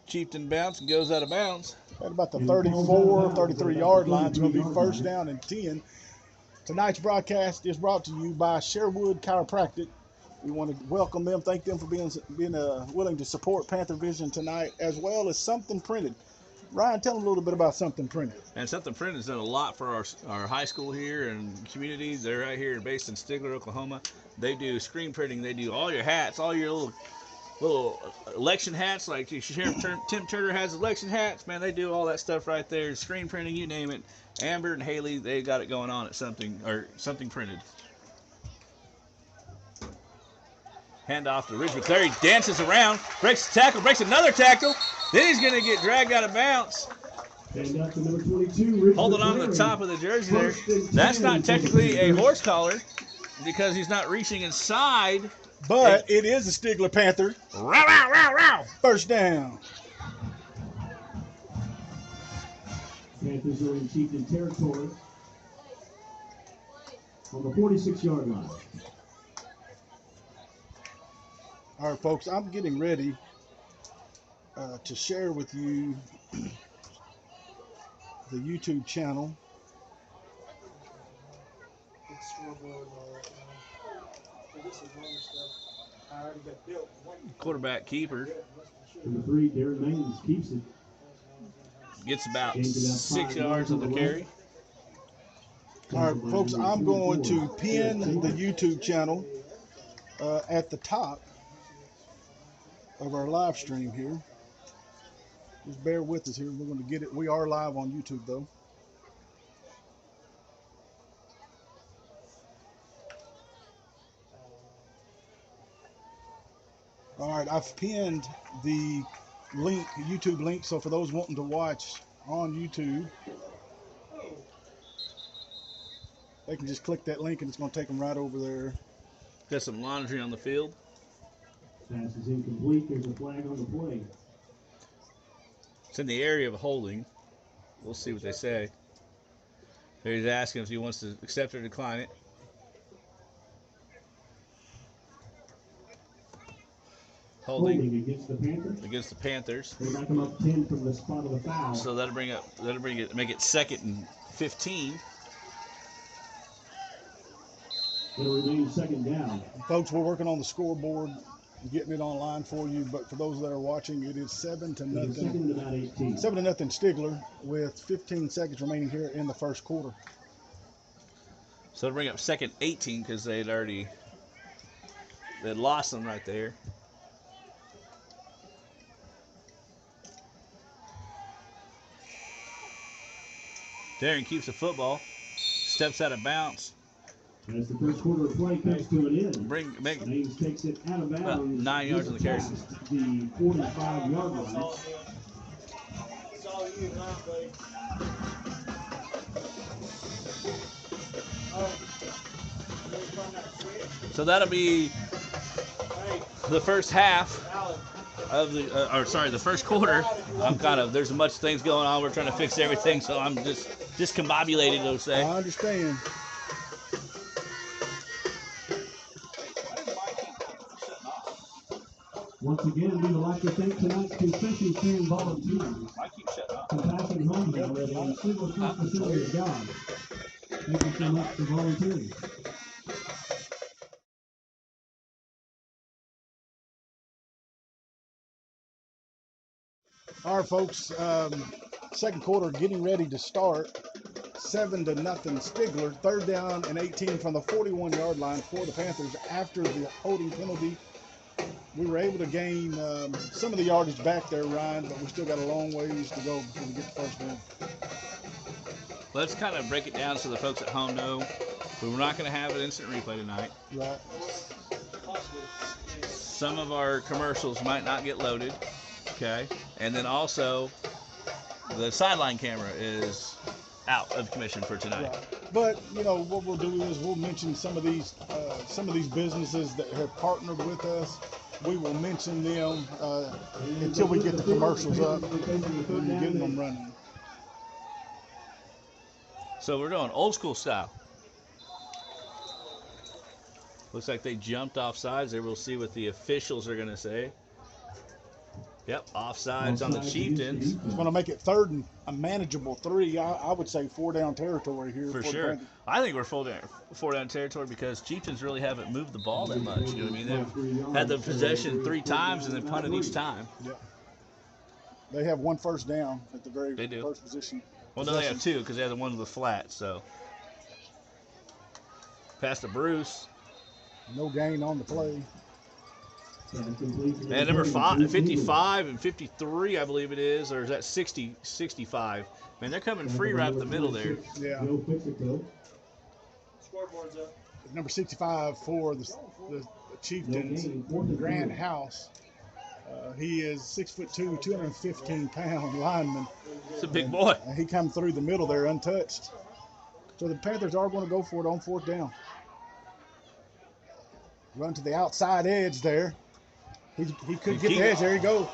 Chieftain bounce and goes out of bounds. At about the 34, 33-yard line. It's going to be first down and 10. Tonight's broadcast is brought to you by Sherwood Chiropractic. We want to welcome them, thank them for being willing to support Panther Vision tonight, as well as Something Printed. Ryan, tell them a little bit about Something Printed. And Something Printed has done a lot for our high school here and community. They're right here based in Stigler, Oklahoma. They do screen printing. They do all your hats, all your little election hats, like Sheriff Tim Turner has election hats. Man, they do all that stuff right there. Screen printing, you name it. Amber and Haley, they got it going on at Something Printed. Hand off to Ridge McClary, dances around, breaks the tackle, breaks another tackle. Then he's going to get dragged out of bounds. Holding on to the top of the jersey there. That's not technically a horse collar because he's not reaching inside. But it is a Stigler Panther. Row, row, row, row. First down. Panthers are in Chieftain territory on the 46-yard line. All right, folks, I'm getting ready to share with you the YouTube channel. Quarterback keeper. Number 3, Darren Maines keeps it. Gets about 6 yards on the carry. All right, folks, I'm going to pin the YouTube channel at the top of our live stream here. Just bear with us here. We're going to get it. We are live on YouTube, though. All right, I've pinned the link, YouTube link, so for those wanting to watch on YouTube, they can just click that link and it's going to take them right over there. Got some laundry on the field. Pass is incomplete. There's a flag on the play. It's in the area of holding. We'll see what they say. He's asking if he wants to accept or decline it. Holding against the Panthers. They knock him up 10 from the spot of the foul. So that'll make it 2nd and 15. It'll remain 2nd down. Folks, we're working on the scoreboard, getting it online for you. But for those that are watching, it is 7-0. 2nd and about 18. 7-0 Stigler with 15 seconds remaining here in the first quarter. So it'll bring up 2nd 18 because they'd lost them right there. Darren keeps the football, steps out of bounds. As the first quarter of play comes to an end, Maines takes it out of bounds. About 9 yards on the carry. The 45-yard line. It's all you now, buddy. So that'll be the first half of the, the first quarter. There's much things going on. We're trying to fix everything, so I'm just discombobulated, they'll say. I understand. Once again, we would like to thank tonight's concession stand volunteers. Compassion Home Health and Single Trust Facility of God. Thank you so much for volunteering. All right, folks, second quarter getting ready to start. 7-0 Stigler. 3rd down and 18 from the 41-yard line for the Panthers after the holding penalty. We were able to gain some of the yardage back there, Ryan, but we still got a long ways to go before we get the first one. Let's kind of break it down so the folks at home know. We're not going to have an instant replay tonight. Right. Some of our commercials might not get loaded. Okay. And then also, the sideline camera is out of commission for tonight. Right. But you know what we'll do is we'll mention some of these businesses that have partnered with us. We will mention them until we get the commercials up and getting them running. So we're doing old school style. Looks like they jumped off sides there. We'll see what the officials are going to say. Yep, offsides on the Chieftains. It's going to make it third and a manageable 3. I would say 4 down territory here. For the sure. Panthers. I think we're four down territory because Chieftains really haven't moved the ball that much. You know what I mean? They've had the possession 3 times and then punted each time. Yeah. They have 1 first down at the very They do. first position. Well, no, they have 2 because they have the one with the flat. So, pass to Bruce. No gain on the play. And number 55 and 53, I believe it is, or is that 60, 65? Man, they're coming free right up the middle there. Yeah. Scoreboard's up. Number 65 for the Chieftains, Grant House. He is 6'2", 215-pound lineman. It's a big boy. He come through the middle there untouched. So the Panthers are going to go for it on 4th down. Run to the outside edge there. He could get the edge. There you go.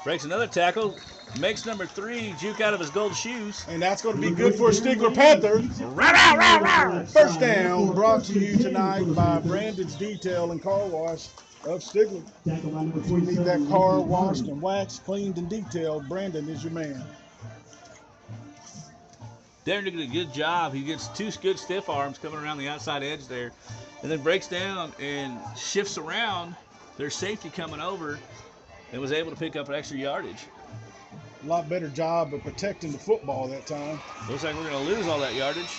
Breaks another tackle. Makes number 3 juke out of his gold shoes. And that's going to be good for Stigler Panther. First down brought to you tonight by Brandon's Detail and Car Wash of Stigler. If you need that car washed and waxed, cleaned, and detailed, Brandon is your man. Darren did a good job. He gets 2 good stiff arms coming around the outside edge there. And then breaks down and shifts around. Their safety coming over and was able to pick up extra yardage. A lot better job of protecting the football that time. Looks like we're going to lose all that yardage.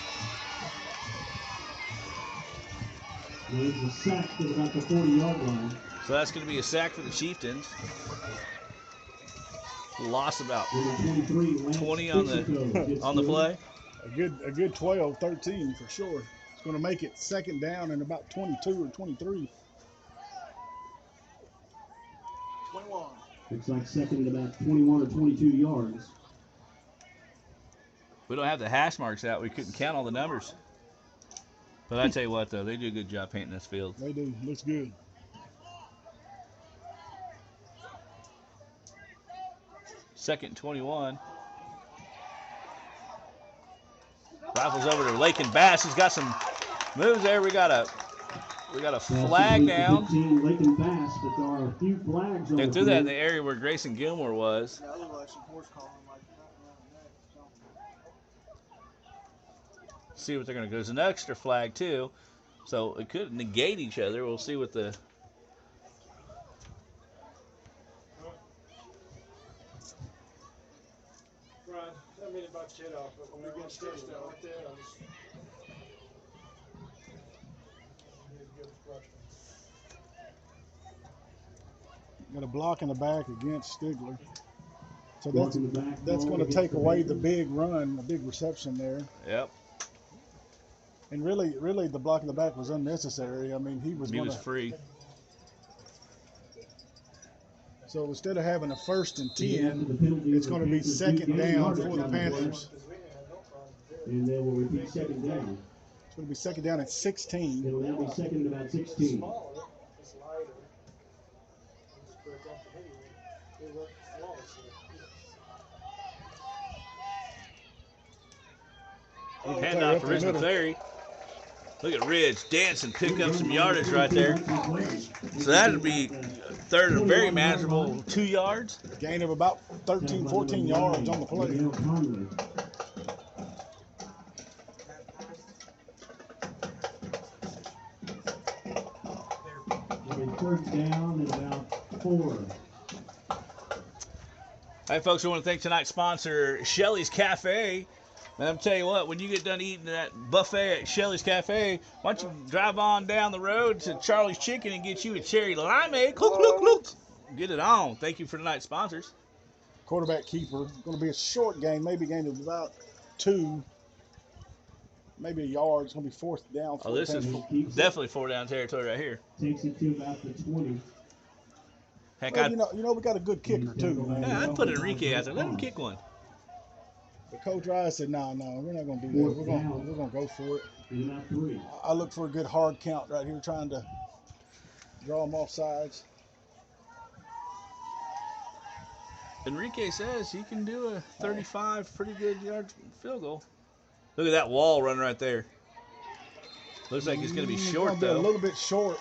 There's a sack at about the 40-yard line. So that's going to be a sack for the Chieftains. Lost about 20 on the play. A good 12, 13 for sure. It's going to make it 2nd down and about 22 or 23. 21. Looks like 2nd at about 21 or 22 yards. We don't have the hash marks out. We couldn't count all the numbers. But I tell you what, though, they do a good job painting this field. They do. Looks good. Second 21. Rifles over to Lake and Bass. He's got some moves there. We got a flag down. Lake and Bass, but there are a few flags. They threw that in the area where Grayson Gilmore was. That looked like some horse calling like that. See what they're going to go. There's an extra flag, too. So it could negate each other. We'll see what the... Right. I mean about to off, but when we get stitched out like that, I just need to get the question. Got a block in the back against Stigler. So Block in the back, that's going to take away the big run, the big reception there. Yep. And really, the block in the back was unnecessary. I mean, he was free. So instead of having a 1st and 10, it's going to be 2nd down for the Panthers. And they will repeat 2nd down. It's going to be 2nd down at 16. It'll now be 2nd at about 16. Smaller, it's lighter. It's pretty comfortable. It works flawlessly. Hand off to Rich McCleary. Look at Ridge dancing, pick up some yardage right there. So that would be 3rd and very manageable 2 yards. Gain of about 13, 14 yards on the play. Third down at about 4. Hey, folks, I want to thank tonight's sponsor, Shelley's Cafe. And I'm telling you what, when you get done eating that buffet at Shelley's Cafe, why don't you drive on down the road to Charlie's Chicken and get you a cherry limeade. Clook, clook, clook. Get it on. Thank you for tonight's sponsors. Quarterback keeper. Going to be a short game, maybe a gain of about 2, maybe a yard. It's going to be 4th down. Oh, this is definitely 4 down territory right here. Takes it to about the 20. Heck, well, you know, we got a good kicker too, man. Yeah, I'd put Enrique out there. Let him kick one. But Coach Rice said, no, we're not going to do that. We're going to go for it. I look for a good hard count right here, trying to draw them off sides. Enrique says he can do a 35 pretty good yard field goal. Look at that wall running right there. Looks like it's going to be short, though. A little bit short.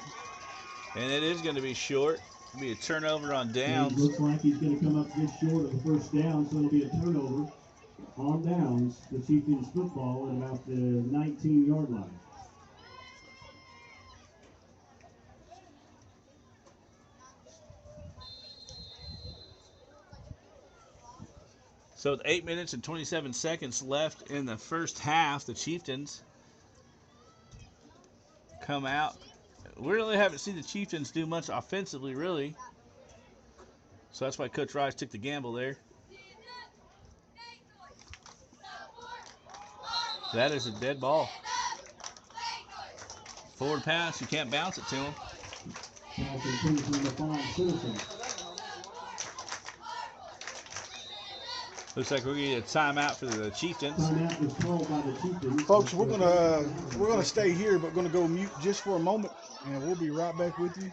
And it is going to be short. Be a turnover on And downs. looks like he's going to come up just short of the first down, so it'll be a turnover on downs. The Chieftains football at about the 19-yard line. So with 8 minutes and 27 seconds left in the first half, the Chieftains come out. We really haven't seen the Chieftains do much offensively, really. So that's why Coach Rice took the gamble there. That is a dead ball. Forward pass, you can't bounce it to him. Pass intended from the 5 Citizens. Looks like we're gonna get a timeout for the Chieftains. Timeout was called by the Chieftains. Folks, we're gonna stay here, but gonna go mute just for a moment, and we'll be right back with you.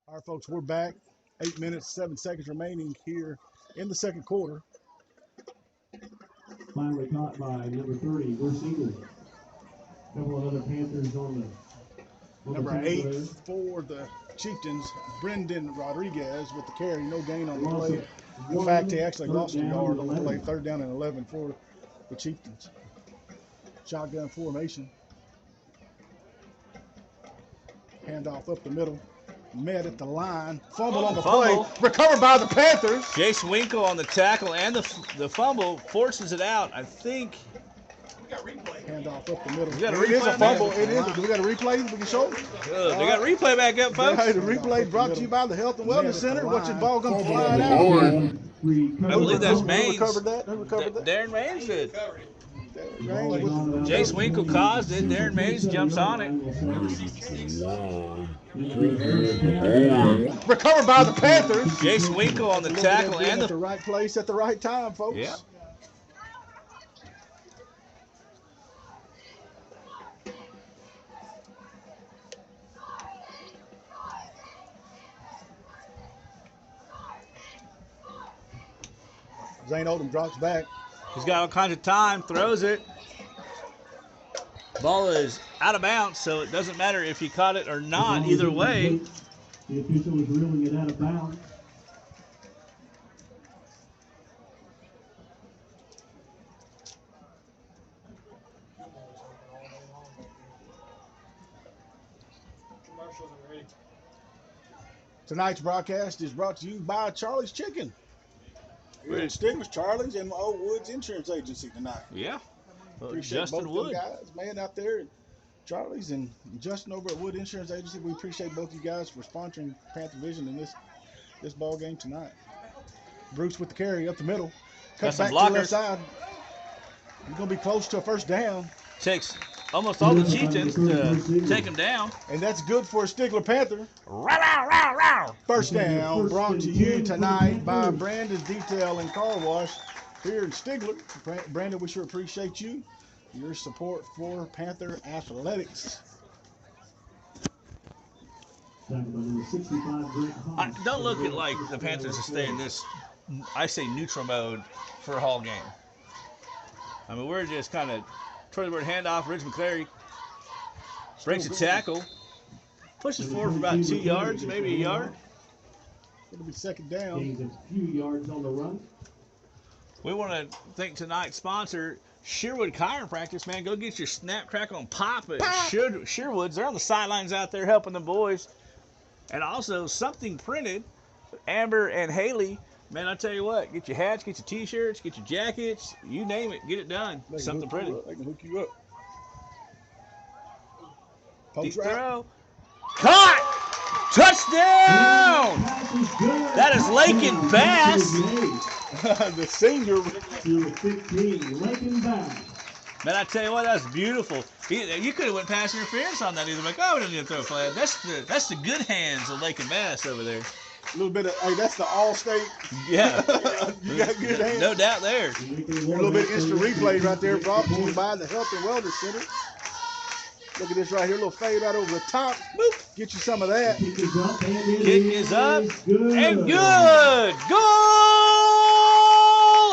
All right, folks, we're back. 8 minutes, 7 seconds remaining here in the second quarter. Finally caught by number 30, Bruce Stigler. Couple of other Panthers on the Number tackle 8 there. for the Chieftains, Brendan Rodriguez with the carry. No gain on the Loss play. of In one, fact, he actually third lost a down yard and on the play. 11. 3rd down and 11 for the Chieftains. Shotgun formation. Handoff up the middle. Met at the line. Fumble on the Fumble. play. Recovered by the Panthers. Jason Winkle on the tackle and the fumble forces it out. I think. Handoff up the middle. We got a It is replay a on fumble. that? It is. Do we got a replay we can show? They got replay back up, folks. Right, the replay brought to you by the Health and Wellness Center. Watch your ball come flying out. I believe that's Who Maines. recovered that? Who recovered that? Darren Maines did. Raines with the- Jace Winkle caused it. Darren Maines jumps on it. Recovered by the Panthers. Jace Winkle on the tackle Being and at the the. right place at the right time, folks. Yeah. Zane Oldham drops back. He's got all kinds of time, throws it. Ball is out of bounds, so it doesn't matter if he caught it or not. Either way, The official is ruling it out of bounds. Commercials are ready. Tonight's broadcast is brought to you by Charlie's Chicken. Here at Stigler's, Charlie's, and Old Woods Insurance Agency tonight. yeah. Well, Appreciate Justin both Wood. them guys, man, out there at Charlie's and Justin over at Wood Insurance Agency. We appreciate both you guys for sponsoring Panther Vision in this ball game tonight. Bruce with the carry up the middle. Cuts Got back some to the left blockers. side. He's going to be close to a first down. Takes almost all the Chieftains to take him down. And that's good for a Stigler Panther. Row, row, row, row. First down brought to you tonight by Brandon's Detail and Car Wash here in Stigler. Brandon, we sure appreciate you, your support for Panther Athletics. Don't look at like the Panthers to stay in this, I say, neutral mode for a whole game. I mean, we're just kind of toward the word handoff. Rich McClary breaks a tackle, Pushes forward for about 2 yards, maybe a yard. It'll be second down. Gains a few yards on the run. We want to thank tonight's sponsor, Sherwood Chiropractic. Man, go get your snap, crackle, and pop at Sherwood's. They're on the sidelines out there helping the boys. And also, Something Printed, Amber and Haley. Man, I tell you what, get your hats, get your t-shirts, get your jackets, you name it, get it done. Something Printed. They can hook you up. Deep Post route. throw. Caught! Touchdown! That is Lakin Bass. The senior. To 15, Lakin Bass. Man, I tell you what, that's beautiful. You could have went pass interference on that either. Like, oh, we didn't need to throw a flag. That's the good hands of Lakin Bass over there. A little bit of, hey, that's the all-state. Yeah. You got good hands. No doubt there. A little bit of instant replay right there, brought to you by the Health and Wellness Center. Look at this right here, a little fade right over the top. Boop. Get you some of that. Kick is up, and it Kick is up, good. and good. Goal!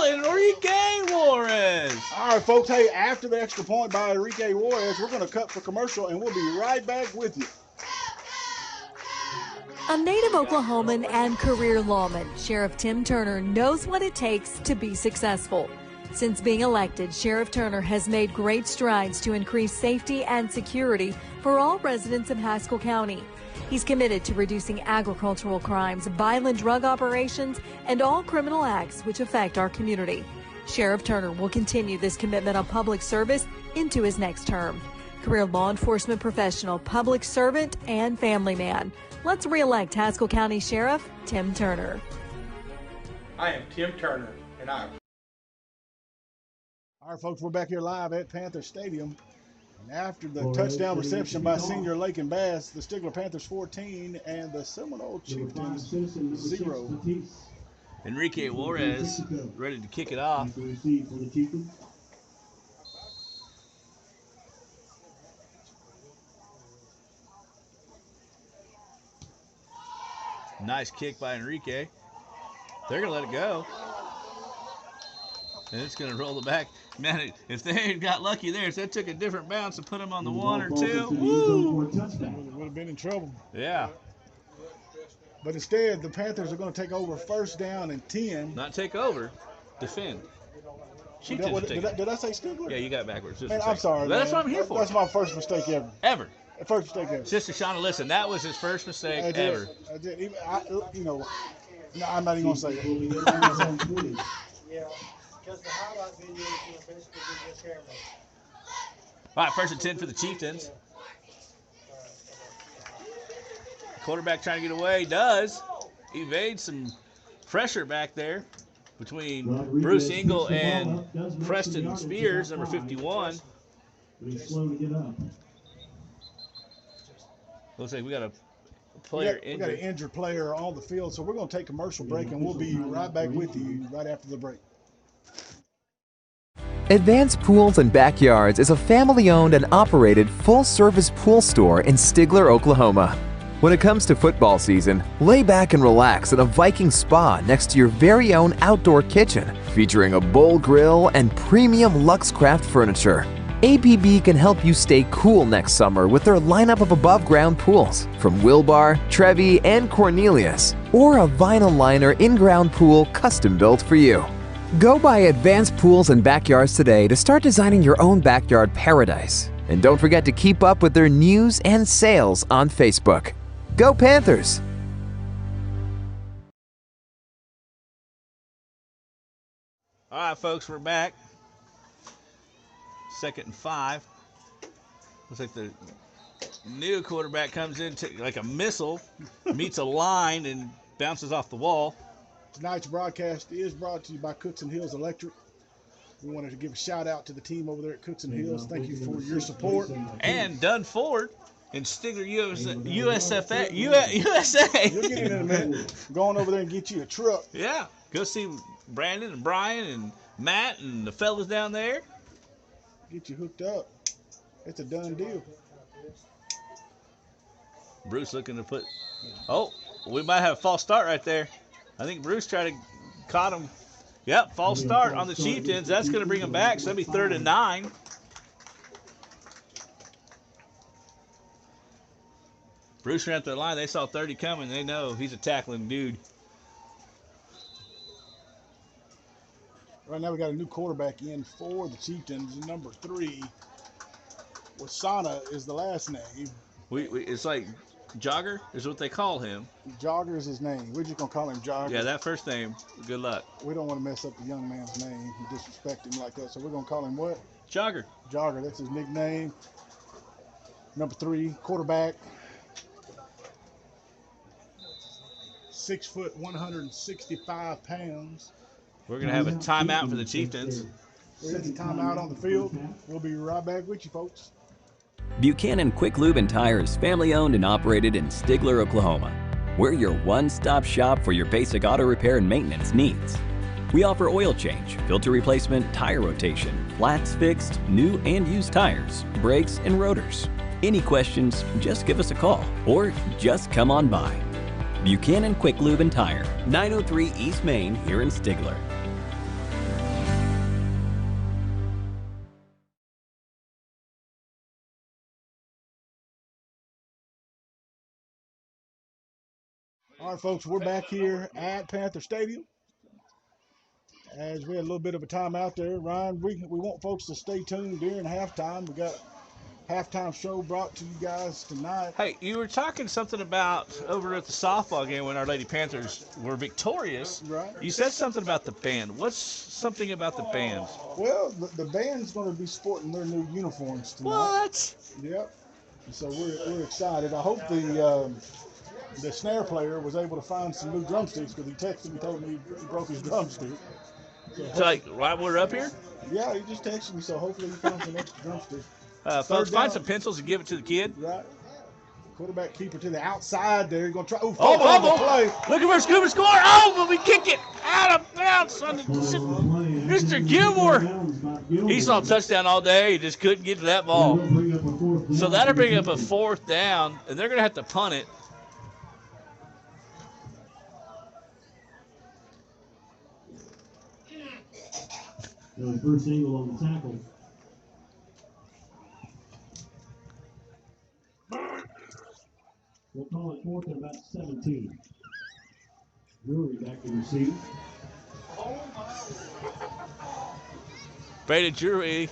Enrique Juarez. All right, folks, hey, after the extra point by Enrique Juarez, we're going to cut for commercial, and we'll be right back with you. A native Oklahoman and career lawman, Sheriff Tim Turner knows what it takes to be successful. Since being elected, Sheriff Turner has made great strides to increase safety and security for all residents of Haskell County. He's committed to reducing agricultural crimes, violent drug operations, and all criminal acts which affect our community. Sheriff Turner will continue this commitment of public service into his next term. Career law enforcement professional, public servant, and family man. Let's re-elect Haskell County Sheriff Tim Turner. I am Tim Turner, and I. All right, folks, we're back here live at Panther Stadium. And after the touchdown reception by senior Lakin Bass, the Stigler Panthers 14 and the Seminole Chieftains 0. Enrique Juarez ready to kick it off. Nice kick by Enrique. They're going to let it go. And it's going to roll it back. Man, if they had got lucky there, if they took a different bounce and put them on the 1 or 2, woo! Would have been in trouble. Yeah. But instead, the Panthers are going to take over first down and 10. Not take over, defend. Did I say Stigler? Yeah, you got it backwards. Man, I'm sorry. That's man. what I'm here for. That's my first mistake ever. Ever. First mistake ever. Sister Shauna, listen, that was his first mistake ever. I did. No, I'm not even going to say it. Yeah, because the highlight video is going to basically be your camera. All right, first and 10 for the Chieftains. Quarterback trying to get away, does. Evades some pressure back there between Bruce Engel and Preston Spears, number 51. He's slow to get up. Looks like we got a player We got an injured. injured player on the field, so we're going to take a commercial break, and we'll be right back with you right after the break. Advanced Pools and Backyards is a family-owned and operated full-service pool store in Stigler, Oklahoma. When it comes to football season, lay back and relax at a Viking spa next to your very own outdoor kitchen, featuring a bowl grill and premium Luxcraft furniture. APB can help you stay cool next summer with their lineup of above-ground pools from Wilbar, Trevi, and Cornelius, or a vinyl liner in-ground pool custom-built for you. Go by Advanced Pools and Backyards today to start designing your own backyard paradise. And don't forget to keep up with their news and sales on Facebook. Go Panthers! All right, folks, we're back. 2nd and 5. Looks like the new quarterback comes in like a missile, meets a line, and bounces off the wall. Tonight's broadcast is brought to you by Cooks and Hills Electric. We wanted to give a shout out to the team over there at Cooks and Hills. Thank you for your support. And Dunn Ford and Stigler USA. You'll get in a minute. Going over there and get you a truck. Yeah, go see Brandon and Brian and Matt and the fellas down there. Get you hooked up. It's a done deal. Bruce looking to put. Oh, we might have a false start right there. I think Bruce tried to caught him. Yep, false start on the Chieftains. That's going to bring them back. So that'll be 3rd and 9. Bruce ran up the line. They saw 30 coming. They know he's a tackling dude. Right now we got a new quarterback in for the Chieftains, number 3. Wasana is the last name. It's like Jogger is what they call him. Jogger is his name. We're just going to call him Jogger. Yeah, that first name, good luck. We don't want to mess up the young man's name and disrespect him like that, so we're going to call him what? Jogger. Jogger, that's his nickname. Number 3, quarterback. 6 foot, 165 pounds. We're going to have a timeout for the Chieftains. Set the timeout on the field. We'll be right back with you, folks. Buchanan Quick Lube and Tire is family owned and operated in Stigler, Oklahoma. We're your one-stop shop for your basic auto repair and maintenance needs. We offer oil change, filter replacement, tire rotation, flats fixed, new and used tires, brakes, and rotors. Any questions, just give us a call or just come on by. Buchanan Quick Lube and Tire, 903 East Main here in Stigler. All right, folks, we're back here at Panther Stadium. As we had a little bit of a time out there, Ryan, we want folks to stay tuned during halftime. We got halftime show brought to you guys tonight. Hey, you were talking something about over at the softball game when our Lady Panthers were victorious. Right. You said something about the band. What's something about the band? Well, the band's going to be sporting their new uniforms tonight. What? Yep. So we're excited. I hope the snare player was able to find some new drumsticks because he texted me, told me he broke his drumstick. So like right when we're up here? Yeah, he just texted me, so hopefully he found some extra drumsticks. Folks, find some pencils and give it to the kid. Right. Quarterback keeper to the outside there. He's going to try. Oh, fumble! Play. Look at where Scuba score. Oh, but we kick it out of bounds on Mr. Gilmore. He saw a touchdown all day. He just couldn't get to that ball. So that'll bring up a 4th down, and they're going to have to punt it. First angle on the tackle. We'll call it 4th and about 17. Drury back to receive. Brady Drury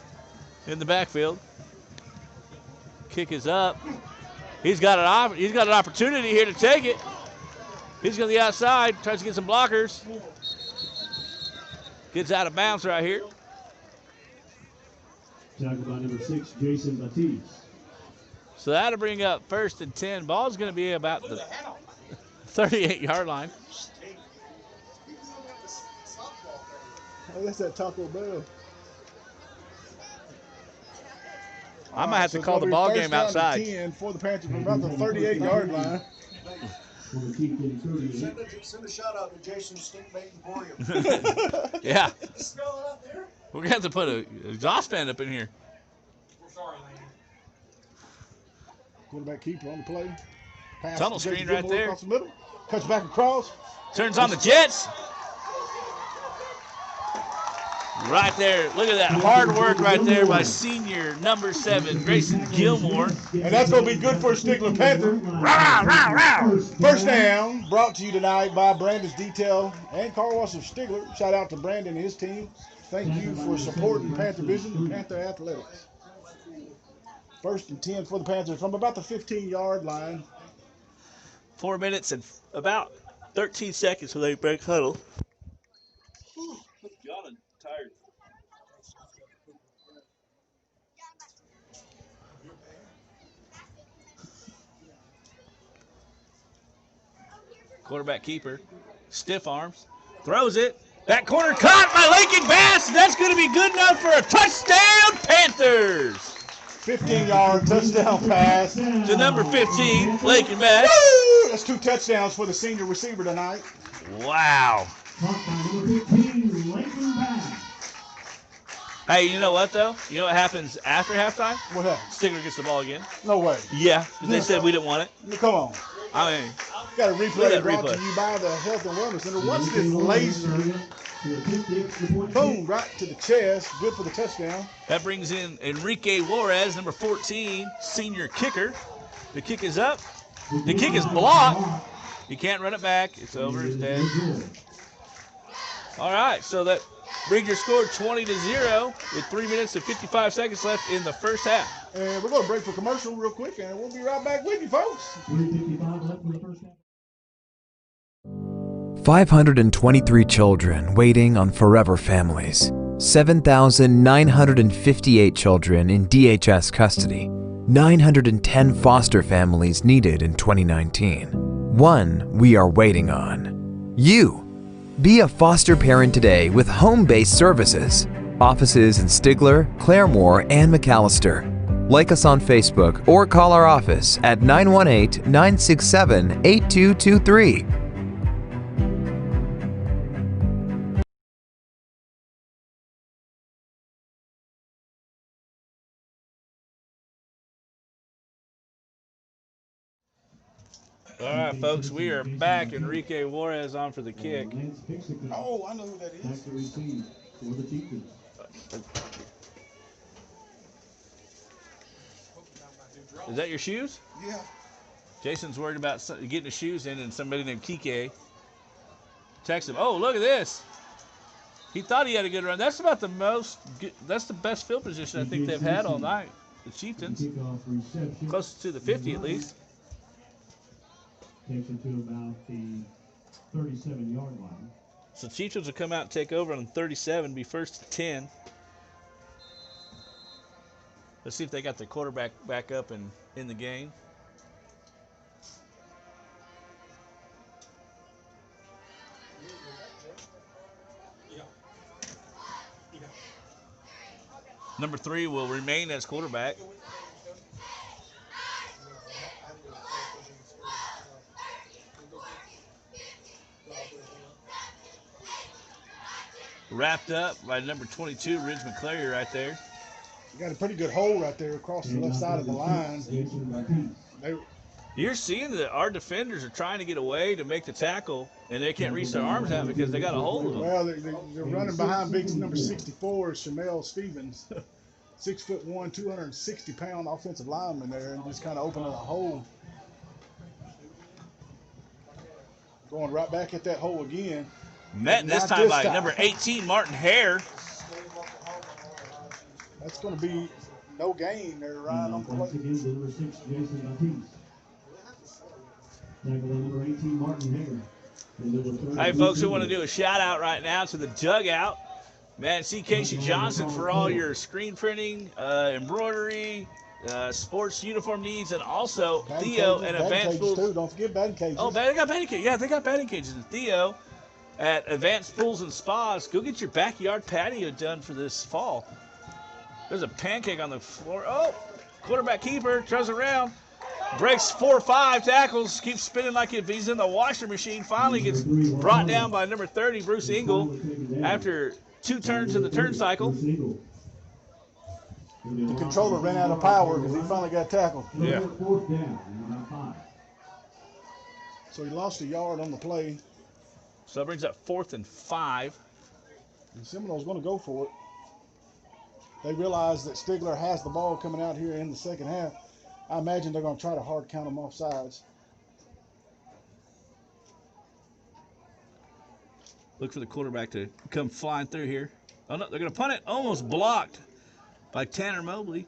in the backfield. Kick is up. He's got an opportunity here to take it. He's going to the outside, tries to get some blockers. Gets out of bounds right here. Tackled by number 6, Jason Batiste. So that'll bring up 1st and 10. Ball's going to be about the 38-yard line. Oh, that's that Taco Bell. I might have to call the ball game outside. 10 for the Panthers from about the 38-yard line. Send a shout out to Jason Stinkbait Emporium. Yeah. Smell it up there? We're going to have to put an exhaust fan up in here. We're sorry, lady. Quarterback keeper on the play. Pass Tunnel to Jason screen right Gilmore there. across the middle. Cuts back across. Turns on the Jets. Right there. Look at that hard work right there by senior number 7, Grayson Gilmore. And that's going to be good for a Stigler Panther. Rah, rah, rah. First down brought to you tonight by Brandon's Detail and Car Wash of Stigler. Shout out to Brandon and his team. Thank you for supporting Panther Vision and Panther Athletics. 1st and 10 for the Panthers from about the 15-yard line. 4 minutes and about 13 seconds till they break huddle. John, tired. Quarterback keeper, stiff arms, throws it. That corner caught by Lincoln Bass. That's going to be good enough for a touchdown, Panthers. 15-yard touchdown pass To number 15, Lincoln Bass. Woo! That's 2 touchdowns for the senior receiver tonight. Wow. Caught by number 15, Lincoln Bass. Hey, you know what, though? You know what happens after halftime? What happened? Stigler gets the ball again. No way. Yeah, 'cause they said we didn't want it. Come on. I mean, Got a Look replay at that brought replay. to you by the Health and Wellness Center. Watch this laser. Boom, right to the chest. Good for the touchdown. that brings in Enrique Juarez, number 14, senior kicker. The kick is up. The kick is blocked. You can't run it back. It's over. It's dead. All right, so that brings your score 20-0 with 3 minutes and 55 seconds left in the first half. And we're going to break for commercial real quick, and we'll be right back with you, folks. 3:55 left in the first half. 523 children waiting on forever families. 7,958 children in DHS custody. 910 foster families needed in 2019. One we are waiting on. You. Be a foster parent today with home-based services. Offices in Stigler, Claremore, and McAllister. Like us on Facebook or call our office at 918-967-8223. All right, folks, we are back. Enrique Juarez on for the kick. Oh, I know who that is. Is that your shoes? Yeah. Jason's worried about getting his shoes in, and somebody named Kike texted him. Oh, look at this. He thought he had a good run. That's about the that's the best field position I think they've had all night. The Chieftains. Closest to the 50 at least. Takes it to about the 37-yard line. So Chieftains will come out and take over on 37, be first to 10. Let's see if they got the quarterback back up and in the game. Number 3 will remain as quarterback. Wrapped up by number 22, Ridge McClary right there. You got a pretty good hole right there across the left side of the line. You're seeing that our defenders are trying to get away to make the tackle, and they can't reach their arms out because they got a hold of them. Well, they're running behind big number 64, Shamel Stevens. 6'1", 260-pound offensive lineman there, and just kind of opening a hole. Going right back at that hole again. Met this time by number 18, Martin Hare. That's going to be no gain there, Ryan, on the play. Number 6, Jason number 18, Martin Hare. Hey, folks, we want to do a shout-out right now to the dugout. Man, see Casey Johnson for all your screen printing, embroidery, sports uniform needs, and also Theo and Advanced Pools. Too. Don't forget batting cages. Oh, they got batting cages. Yeah, they got batting cages. And Theo at Advanced Pools and Spas, go get your backyard patio done for this fall. There's a pancake on the floor. Oh, quarterback keeper turns around, breaks 4 or 5 tackles, keeps spinning like if he's in the washer machine. Finally gets brought down by number 30, Bruce Engel, after 2 turns in the turncycle. The controller ran out of power because he finally got tackled. Yeah. So he lost a yard on the play. So that brings up 4th and 5. And Seminole's going to go for it. They realize that Stigler has the ball coming out here in the second half. I imagine they're going to try to hard count them off sides. Look for the quarterback to come flying through here. Oh, no, they're going to punt it. Almost blocked by Tanner Mobley.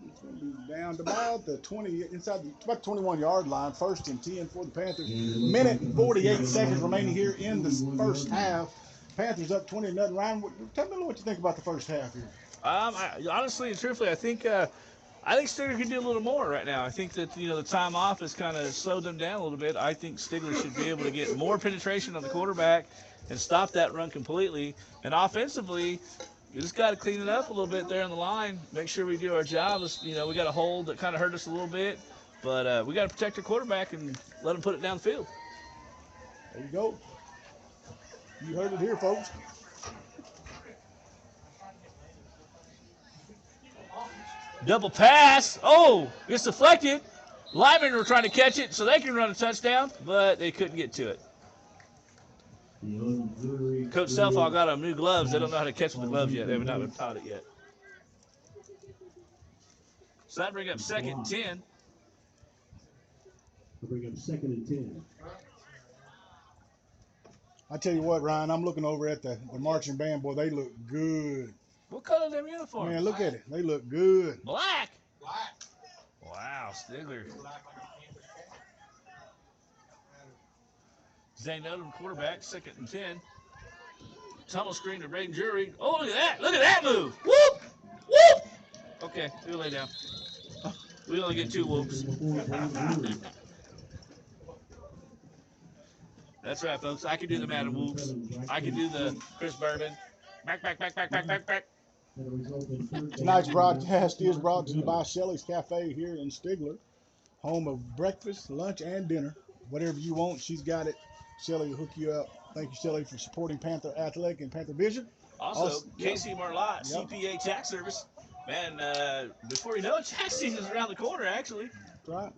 It's going to be down to about the 20, inside the about 21-yard line. 1st and 10 for the Panthers. Minute and 48 seconds remaining here in the first half. Panthers up 20-0. Ryan, tell me what you think about the first half here. Honestly and truthfully, I think Stigler could do a little more right now. I think that the time off has kind of slowed them down a little bit. I think Stigler should be able to get more penetration on the quarterback and stop that run completely. And offensively, you just got to clean it up a little bit there on the line. Make sure we do our job. We got a hold that kind of hurt us a little bit, but we got to protect our quarterback and let him put it down the field. There you go. You heard it here, folks. Double pass. Oh, it's deflected. Linemen were trying to catch it so they can run a touchdown, but they couldn't get to it. Coach Selfall got on new gloves. They don't know how to catch with the gloves yet. They have not been taught it yet. So that brings up 2nd and 10. They'll bring up 2nd and 10. I tell you what, Ryan, I'm looking over at the marching band. Boy, they look good. What color are them uniforms? Man, look at it. They look good. Black. Wow, Stigler. Zane Odom, quarterback, 2nd and 10. Tunnel screen to Braden Jury. Oh, look at that. Look at that move. Whoop! Whoop! Okay, we'll lay down. We only get 2 whoops. That's right, folks. I can do the Madden whoops. I can do the Chris Berman. Back. Tonight's broadcast is brought to you by Shelley's Cafe here in Stigler, home of breakfast, lunch, and dinner. Whatever you want, she's got it. Shelley will hook you up. Thank you, Shelley, for supporting Panther Athletic and Panther Vision. Also, Casey Marlott, CPA Tax Service. Man, before you know it, tax season's around the corner, actually. That's right.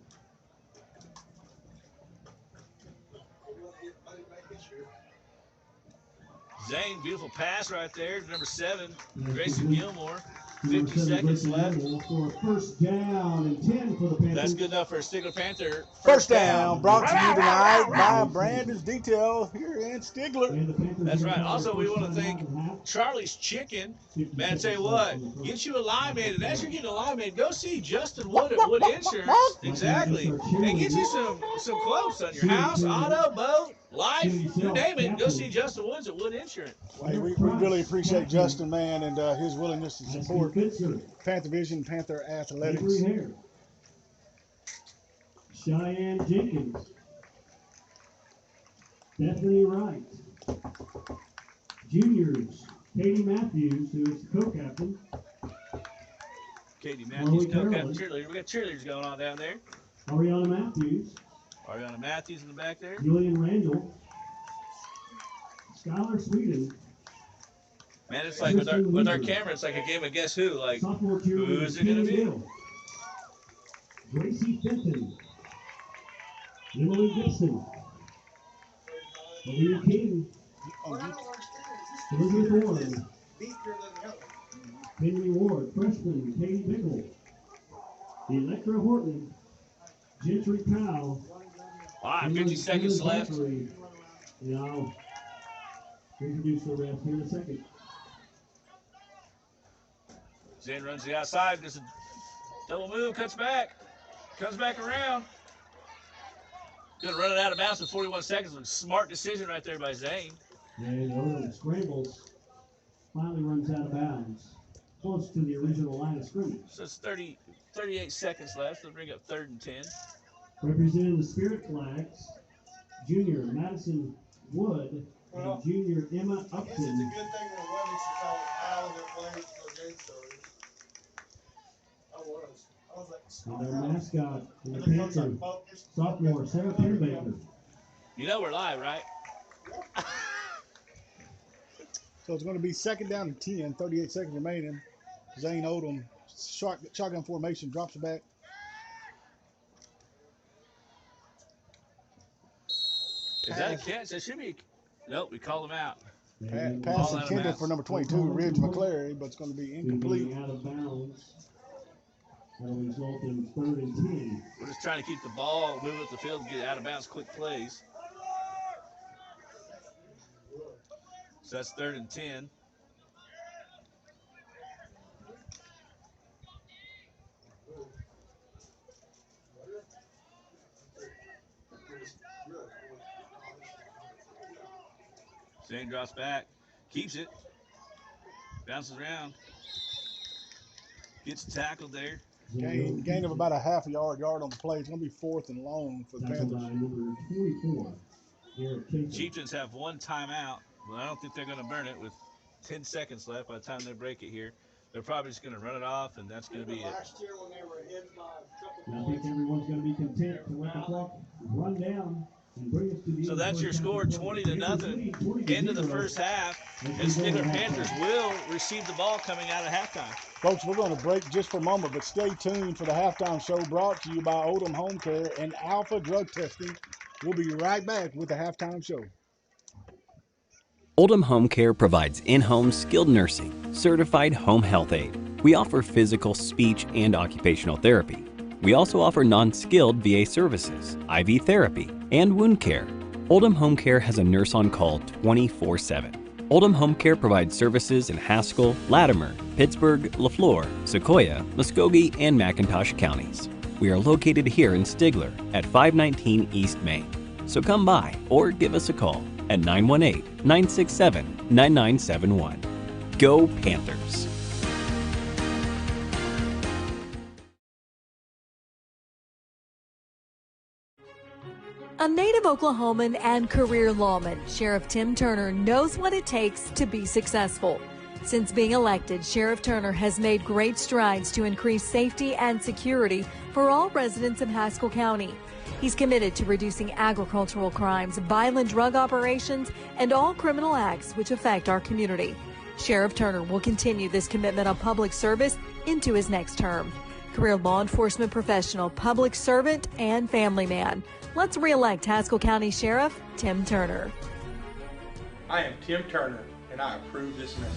Zane, beautiful pass right there, number 7, Grayson Gilmore. 50 seconds left. For a 1st down and 10 for the Panthers. That's good enough for a Stigler Panther. First down, brought to you tonight by Brandon's Detail here in Stigler. That's right. Also, we want to thank Charlie's Chicken. Man, tell you what, get you a lineman, and as you're getting a lineman, go see Justin Wood at Wood Insurance. Exactly. And get you some quotes on your house, auto, boat, life, you name it. Go see Justin Woods at Wood Insurance. Hey, we really appreciate Justin, man, and his willingness to support Panther Vision, Panther Athletics. Cheyenne Jenkins. Bethany Wright. Juniors, Katie Matthews, who is the co-captain. Katie Matthews, co-captain cheerleader. We got cheerleaders going on down there. Ariana Matthews. Ariana Matthews in the back there. Julian Randall. Skylar Sweden. Man, it's like with our camera, it's like a game of guess who. Like, who's it going to be? Gracie Fenton. Emily Gibson. Olivia King. Elizabeth Warren. Henry Ward, freshman. Katie Bickle. Electra Horton. Gentry Powell. All right, 50 seconds left. And I'll introduce the ref here in a second. Zane runs the outside, does a double move, comes back around. Gonna run it out of bounds with 41 seconds. A smart decision right there by Zane. And Odom scrambles, finally runs out of bounds, close to the original line of scrimmage. So it's 38 seconds left. They'll bring up 3rd and 10. Representing the Spirit Flags, junior Madison Wood and junior Emma Upton. It's a good thing we're running since I was out that plays for game stories. I was like, and our mascot in the Panther, sophomore Sarah Penbaker. You know we're live, right? So it's going to be 2nd down and 10, 38 seconds remaining. Zane Odom, shotgun formation, drops it back. Is that a catch? That should be. Nope, we call him out. Pass intended for number 22, Ridge McClary, but it's going to be incomplete. Out of bounds. That'll result in 3rd and 10. We're just trying to keep the ball moving up the field and get out of bounds quick plays. So that's 3rd and 10. Zane drops back, keeps it, bounces around, gets tackled there. Gain of about a half a yard on the play. It's going to be 4th and long for the Panthers. Number 24. Chieftains have 1 timeout, but I don't think they're going to burn it with 10 seconds left by the time they break it here. They're probably just going to run it off, and that's going to be it. Last year when they were ahead by a couple I think everyone's going to be content to let the clock run down and bring us to the So that's your score, 20-0, into the first half. And Stigler Panthers will receive the ball coming out of halftime. Folks, we're going to break just for a moment, but stay tuned for the halftime show brought to you by Odom Home Care and Alpha Drug Testing. We'll be right back with the halftime show. Oldham Home Care provides in-home skilled nursing, certified home health aid. We offer physical, speech, and occupational therapy. We also offer non-skilled VA services, IV therapy, and wound care. Oldham Home Care has a nurse on call 24/7. Oldham Home Care provides services in Haskell, Latimer, Pittsburgh, LaFleur, Sequoia, Muskogee, and McIntosh counties. We are located here in Stigler at 519 East Main. So come by or give us a call at 918-967-9971. Go Panthers! A native Oklahoman and career lawman, Sheriff Tim Turner knows what it takes to be successful. Since being elected, Sheriff Turner has made great strides to increase safety and security for all residents in Haskell County. He's committed to reducing agricultural crimes, violent drug operations, and all criminal acts which affect our community. Sheriff Turner will continue this commitment of public service into his next term. Career law enforcement professional, public servant, and family man. Let's re-elect Haskell County Sheriff Tim Turner. I am Tim Turner, and I approve this message.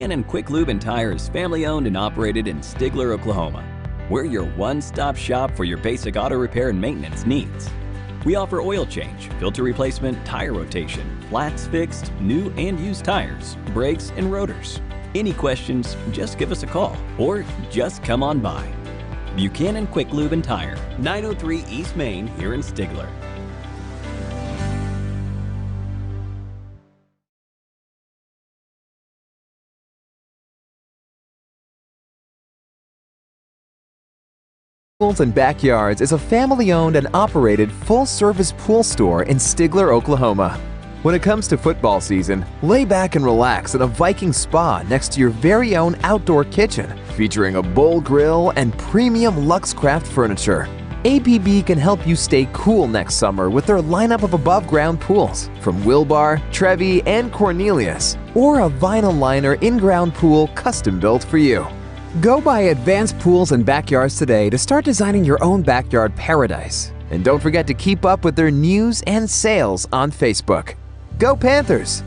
And Quick Lube and Tires, family owned and operated in Stigler, Oklahoma. We're your one-stop shop for your basic auto repair and maintenance needs. We offer oil change, filter replacement, tire rotation, flats fixed, new and used tires, brakes, and rotors. Any questions, just give us a call or just come on by. Buchanan Quick Lube and Tire, 903 East Main here in Stigler. Pools and Backyards is a family-owned and operated full-service pool store in Stigler, Oklahoma. When it comes to football season, lay back and relax in a Viking spa next to your very own outdoor kitchen, featuring a bowl grill and premium Luxcraft furniture. APB can help you stay cool next summer with their lineup of above-ground pools from Wilbar, Trevi, and Cornelius, or a vinyl liner in-ground pool custom-built for you. Go by Advanced Pools and Backyards today to start designing your own backyard paradise. And don't forget to keep up with their news and sales on Facebook. Go Panthers!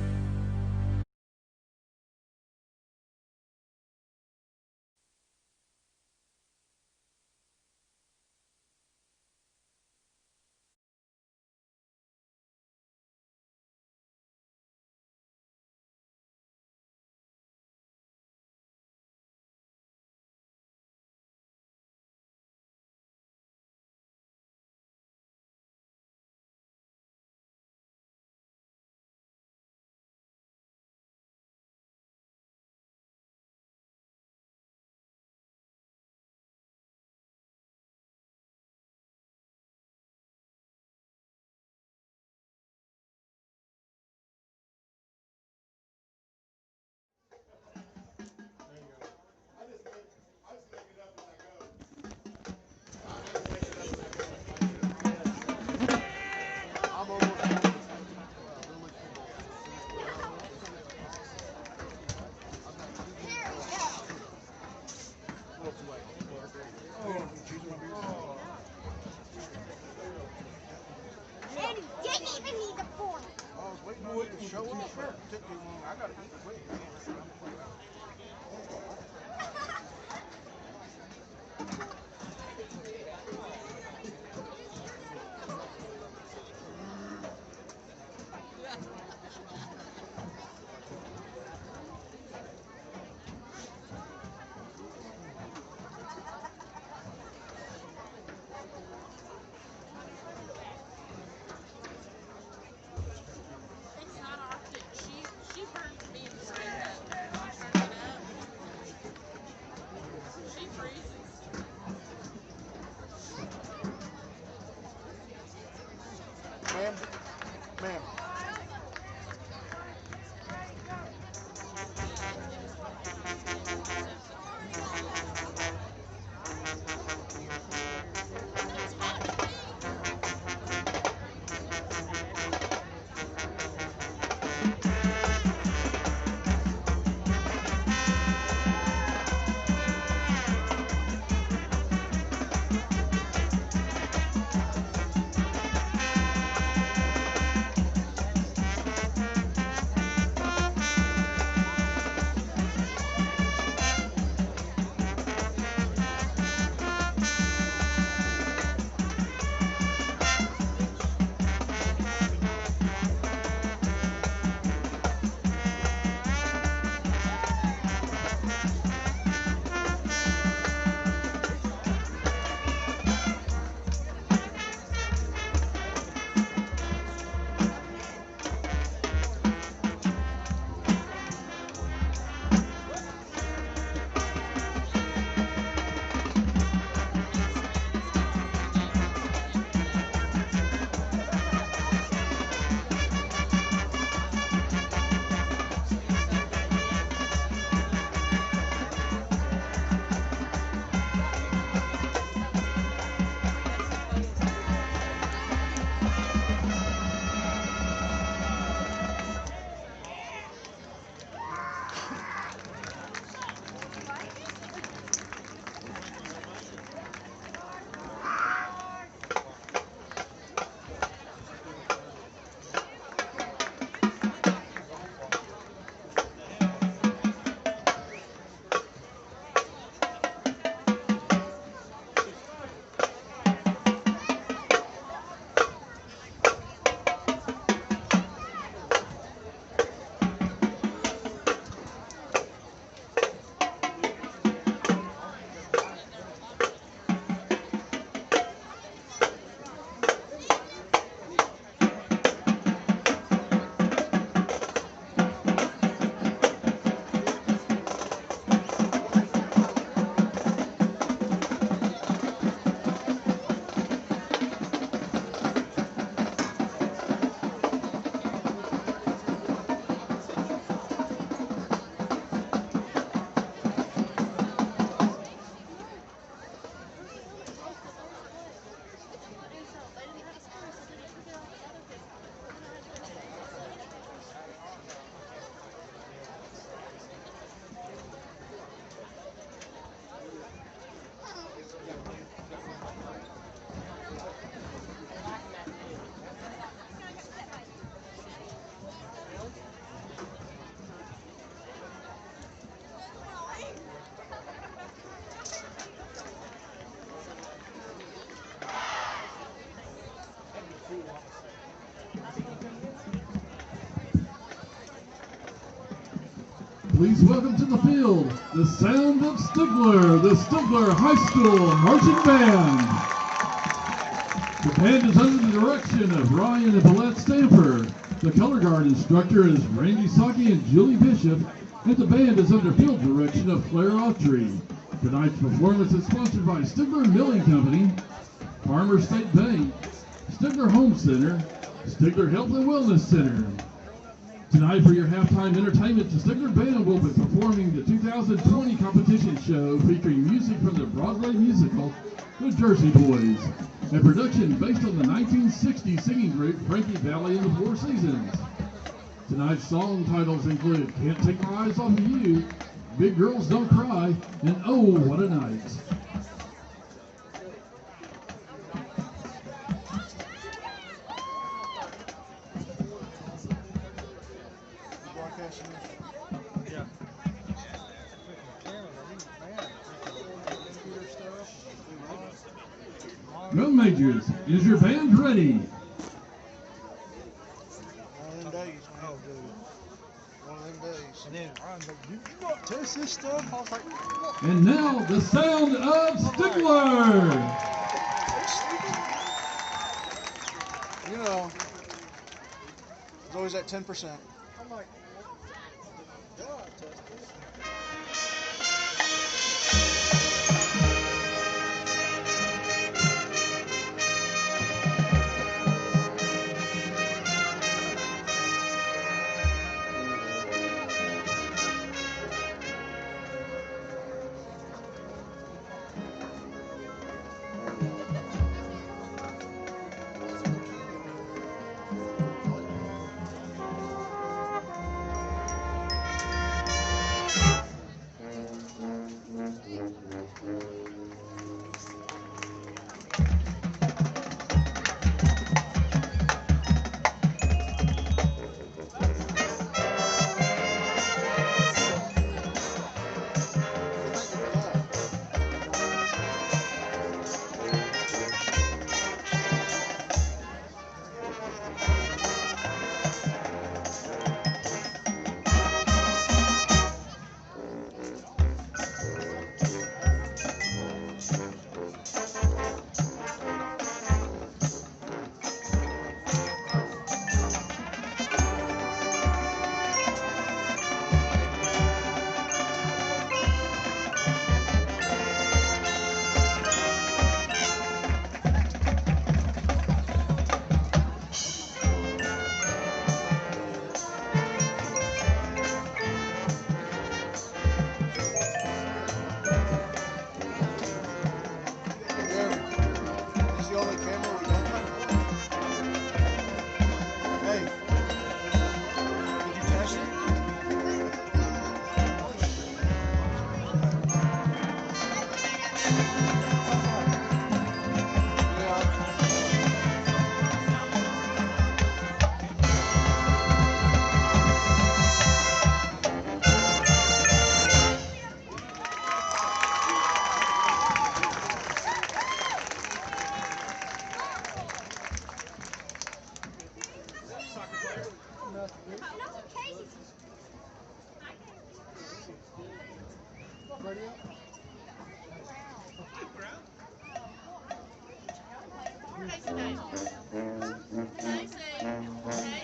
Please welcome to the field the sound of Stigler, the Stigler High School Marching Band. The band is under the direction of Ryan and Paulette Stamper. The color guard instructor is Randy Saki and Julie Bishop, and the band is under field direction of Claire Autry. Tonight's performance is sponsored by Stigler Milling Company, Farmer State Bank, Stigler Home Center, Stigler Health and Wellness Center. Tonight for your halftime entertainment, the Stigler Band will be performing the 2020 competition show featuring music from the Broadway musical, The Jersey Boys, a production based on the 1960 singing group Frankie Valli and the Four Seasons. Tonight's song titles include Can't Take My Eyes Off of You, Big Girls Don't Cry, and Oh, What a Night. Drum majors, is your band ready? One of them days, man. One of them days. And then Ryan's like, "Did you not test this stuff?" I was like, "What?" And now the sound of Stigler. You know, it's always at 10%. I'm like, God, test this.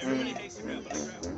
Everybody hates the crowd, but I grab it.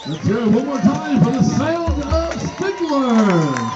Let's hear it one more time for the sound of Stigler.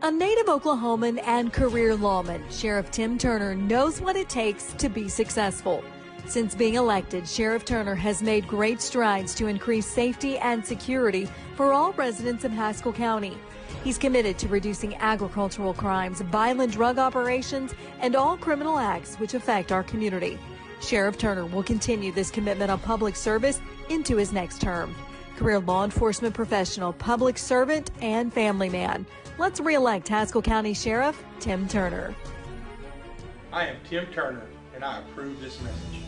A native Oklahoman and career lawman, Sheriff Tim Turner knows what it takes to be successful. Since being elected, Sheriff Turner has made great strides to increase safety and security for all residents of Haskell County. He's committed to reducing agricultural crimes, violent drug operations, and all criminal acts which affect our community. Sheriff Turner will continue this commitment of public service into his next term. Career law enforcement professional, public servant, and family man. Let's re-elect Haskell County Sheriff Tim Turner. I am Tim Turner, and I approve this message.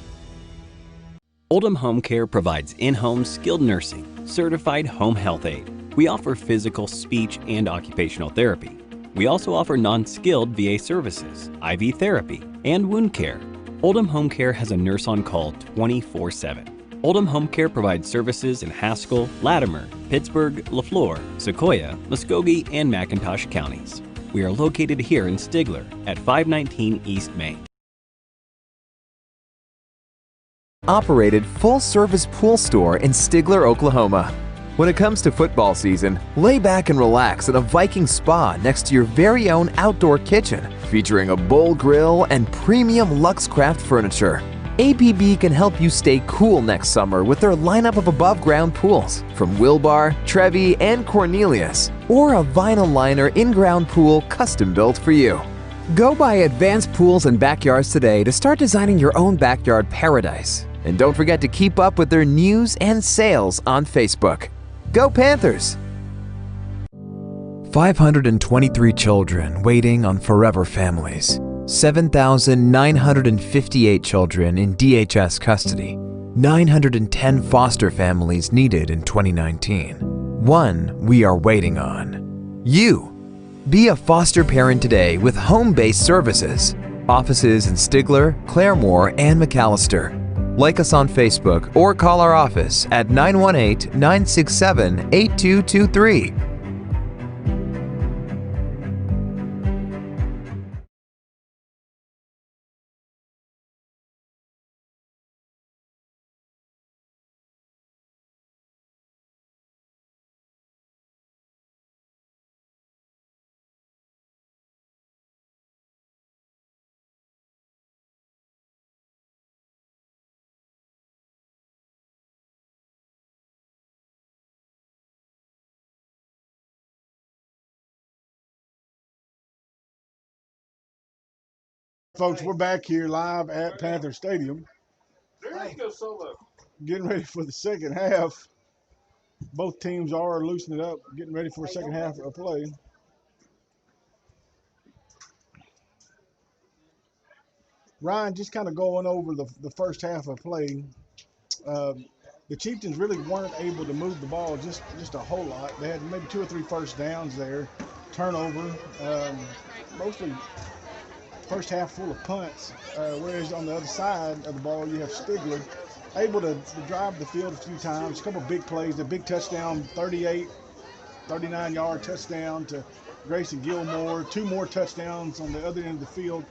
Oldham Home Care provides in-home skilled nursing, certified home health aid. We offer physical, speech, and occupational therapy. We also offer non-skilled VA services, IV therapy, and wound care. Oldham Home Care has a nurse on call 24/7. Oldham Home Care provides services in Haskell, Latimer, Pittsburgh, LaFleur, Sequoia, Muskogee, and McIntosh counties. We are located here in Stigler at 519 East Main. Operated full-service pool store in Stigler, Oklahoma. When it comes to football season, lay back and relax at a Viking spa next to your very own outdoor kitchen, featuring a bowl grill and premium Luxcraft furniture. APB can help you stay cool next summer with their lineup of above-ground pools from Wilbar, Trevi, and Cornelius, or a vinyl liner in-ground pool custom-built for you. Go by Advanced Pools and Backyards today to start designing your own backyard paradise. And don't forget to keep up with their news and sales on Facebook. Go Panthers! 523 children waiting on forever families. 7,958 children in DHS custody. 910 foster families needed in 2019. One we are waiting on. You! Be a foster parent today with home-based services. Offices in Stigler, Claremore, and McAllister. Like us on Facebook or call our office at 918-967-8223. Folks, we're back here live at Panther Stadium. Go solo. Getting ready for the second half. Both teams are loosening up, getting ready for a second half of play. Ryan, just kind of going over the first half of play. The Chieftains really weren't able to move the ball just a whole lot. They had maybe 2 or 3 first downs there. Turnover, mostly first half full of punts. Whereas on the other side of the ball, you have Stigler able to drive the field a few times. A couple big plays, a big touchdown, 39-yard touchdown to Grayson Gilmore. 2 more touchdowns on the other end of the field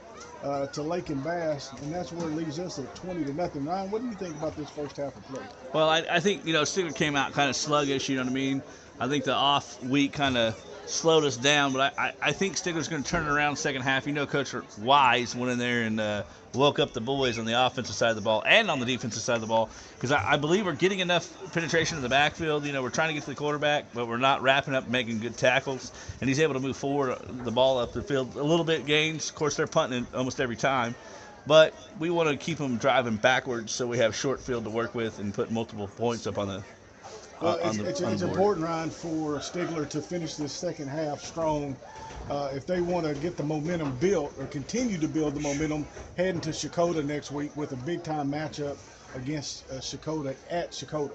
to Lake and Bass, and that's where it leaves us at 20-0. Ryan, what do you think about this first half of play? Well, I think, Stigler came out kind of sluggish, you know what I mean? I think the off week kind of slowed us down, but I think Stigler's going to turn it around second half. Coach Wise went in there and woke up the boys on the offensive side of the ball and on the defensive side of the ball, because I believe we're getting enough penetration in the backfield. We're trying to get to the quarterback, but we're not wrapping up making good tackles, and he's able to move forward the ball up the field a little bit gains. Of course, they're punting it almost every time, but we want to keep them driving backwards so we have short field to work with and put multiple points up on the It's important, Ryan, for Stigler to finish this second half strong. If they want to get the momentum built or continue to build the momentum heading to Shakota next week with a big-time matchup against Shakota at Shakota.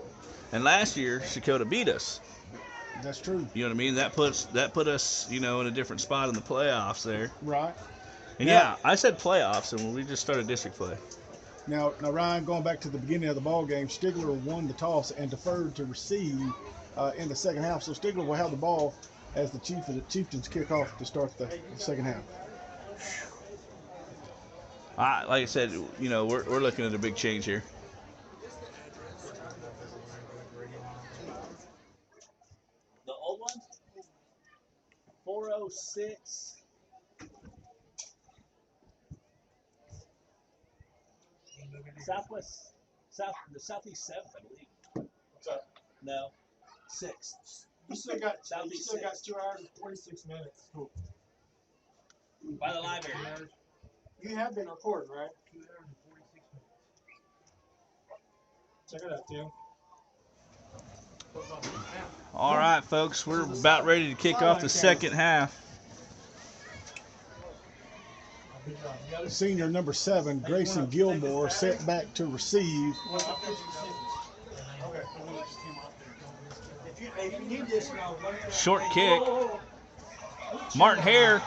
And last year, Shakota beat us. That's true. You know what I mean? That put us, in a different spot in the playoffs there. Right. And yeah, I said playoffs, and we just started district play. Now, Ryan, going back to the beginning of the ball game, Stigler won the toss and deferred to receive in the second half. So Stigler will have the ball as the Chieftains kick off to start the second half. Like I said, we're looking at a big change here. The old one, 406. The southeast 7th, I believe. What's up? No, 6th. You still got Southeast 2 hours and 46 minutes. Cool. By the library. You have been recording, right? 2 hours and 46 minutes. Check it out, Tim. All right, folks, we're about ready to kick off the second half. Senior number 7, Grayson Gilmore, set back to receive. Short kick. Martin Hare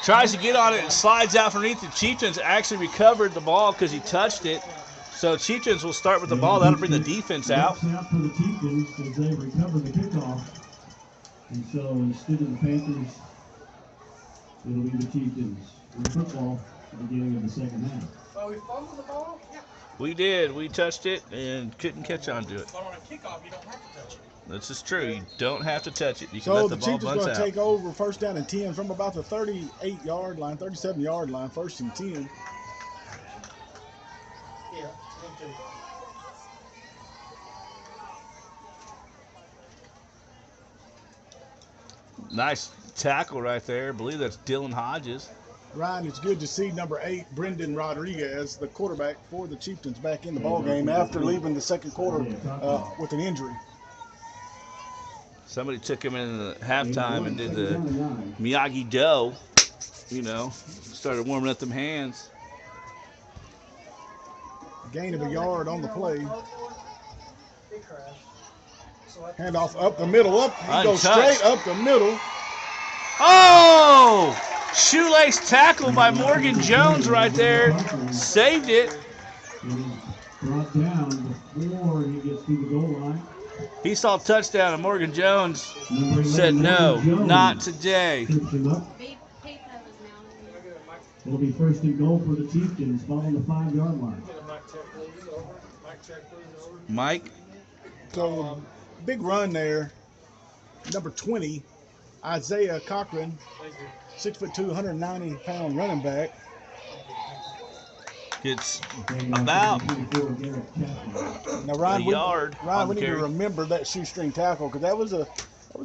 tries to get on it and slides out from underneath. The Chieftains actually recovered the ball because he touched it. So Chieftains will start with the ball. That'll bring the defense out. For the Chieftains as they recover the kickoff. And so instead of the Panthers, it'll be the Chieftains in football at the beginning of the second half. Oh, we fumbled the ball? Yeah. We did. We touched it and couldn't catch on to it. But on a kickoff, you don't have to touch it. This is true. You don't have to touch it. You can So let the the ball Chiefs is bounce going to out. take over first down and 10 from about the 38-yard line, 37-yard line, 1st and 10. Yeah. Nice tackle right there. I believe that's Dylan Hodges. Ryan, it's good to see number 8, Brendan Rodriguez, the quarterback for the Chieftains, back in the ball game after leaving the second quarter with an injury. Somebody took him in the halftime and did the Miyagi-Do, started warming up them hands. Gain of a yard on the play. Handoff up the middle. He goes straight up the middle. Oh! Shoelace tackle by Morgan Jones right there. Saved it. Brought down before he gets to the goal line. He saw touchdown, and Morgan Jones said, no, not today. It'll be 1st and goal for the Chieftains, following the 5-yard line. Mike? So, big run there. Number 20, Isaiah Cochran, 6'2", 190-pound running back. It's about Now, Ryan, a yard. Ryan, we need to remember that shoestring tackle because that was a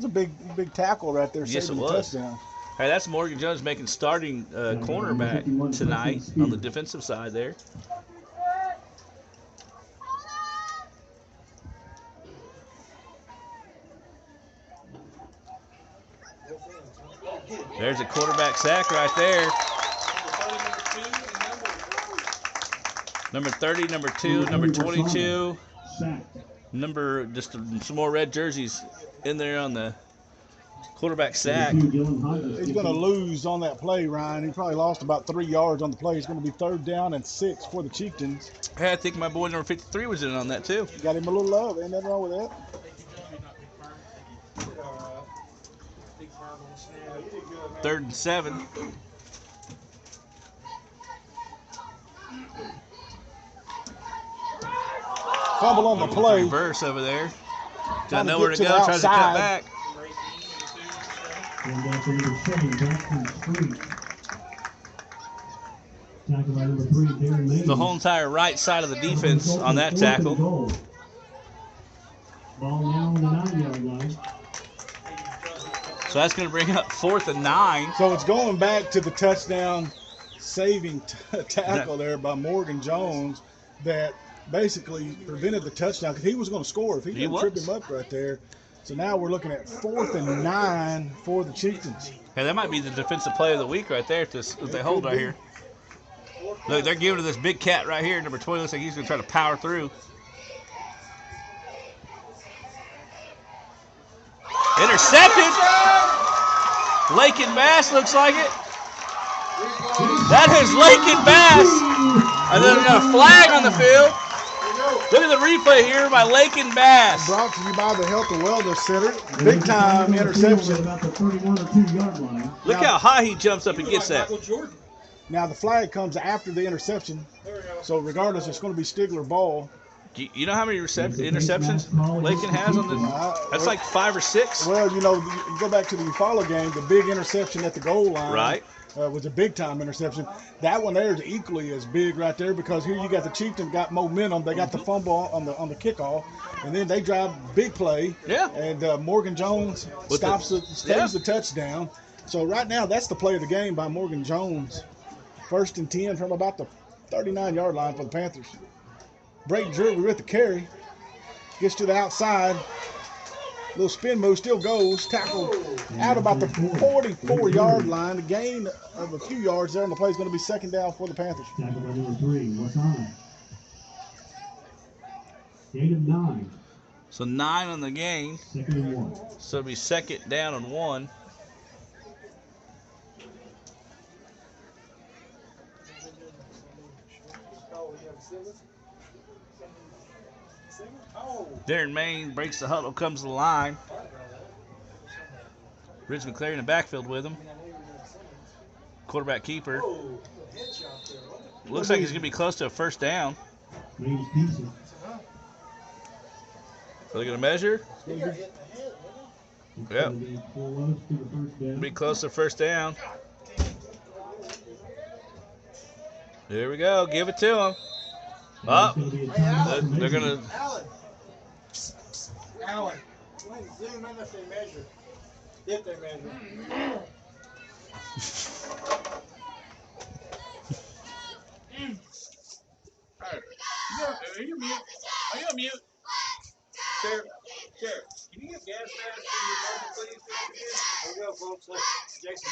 big tackle right there, Yes, saving it the was. touchdown. Hey, that's Morgan Jones making starting cornerback tonight on the defensive side there. There's a quarterback sack right there. Number 30, number 2, number 22. Just some more red jerseys in there on the quarterback sack. He's going to lose on that play, Ryan. He probably lost about 3 yards on the play. It's going to be 3rd down and 6 for the Chieftains. Hey, I think my boy number 53 was in on that too. Got him a little love. Ain't nothing wrong with that. 3rd and 7. Fumble on the play. Reverse over there. Got Trying to nowhere get to to go. the Tries to cut outside. back. Going back to number 7, Jackson Street. Tackle by number 3, Darren Mays. The whole entire right side of the defense on that tackle. Ball now on the 9-yard line. So that's going to bring up 4th and 9. So it's going back to the touchdown saving tackle there by Morgan Jones that basically prevented the touchdown because he was going to score if he didn't trip him up right there. So now we're looking at 4th and 9 for the Chieftains. Hey, that might be the defensive play of the week right there if they hold right here. Look, they're giving to this big cat right here. Number 20 looks like he's going to try to power through. Intercepted. Lakin Bass looks like it. That is Lakin Bass. And then we got a flag on the field. Look at the replay here by Lakin Bass. Brought to you by the Health and Wellness Center. Big time interception. About the 31 or 2-yard line. Look how high he jumps up and gets that. Now the flag comes after the interception. So regardless, it's going to be Stigler ball. You know how many interceptions Lakin has on the? That's like 5 or 6. Well, you go back to the Eufaula game, the big interception at the goal line. Right. Was a big-time interception. That one there is equally as big right there because here you got the Chieftains got momentum. They got the fumble on the kickoff, and then they drive big play. Yeah. And Morgan Jones stays the touchdown. So right now that's the play of the game by Morgan Jones. 1st and 10 from about the 39-yard line for the Panthers. Brayton Drury with the carry. Gets to the outside. Little spin move, still goes. Tackle out about the 44-yard line. A gain of a few yards there, and the play is going to be 2nd down for the Panthers. Tackle by number 3, what's on? Gain of 9. So 9 on the game. 2nd and 1. So it'll be 2nd down and 1. Darren Main breaks the huddle, comes to the line. Rich McClary in the backfield with him. Quarterback keeper. Looks like he's going to be close to a 1st down. Are they going to measure? Yep. Be close to 1st down. Here we go. Give it to him. Up. They're going to... Alan, zoom in if they measure. If they measure. Are you mute? Are you on mute? Sheriff, can you get gas mask in your motor, please? Here we go, folks. Look, Jason,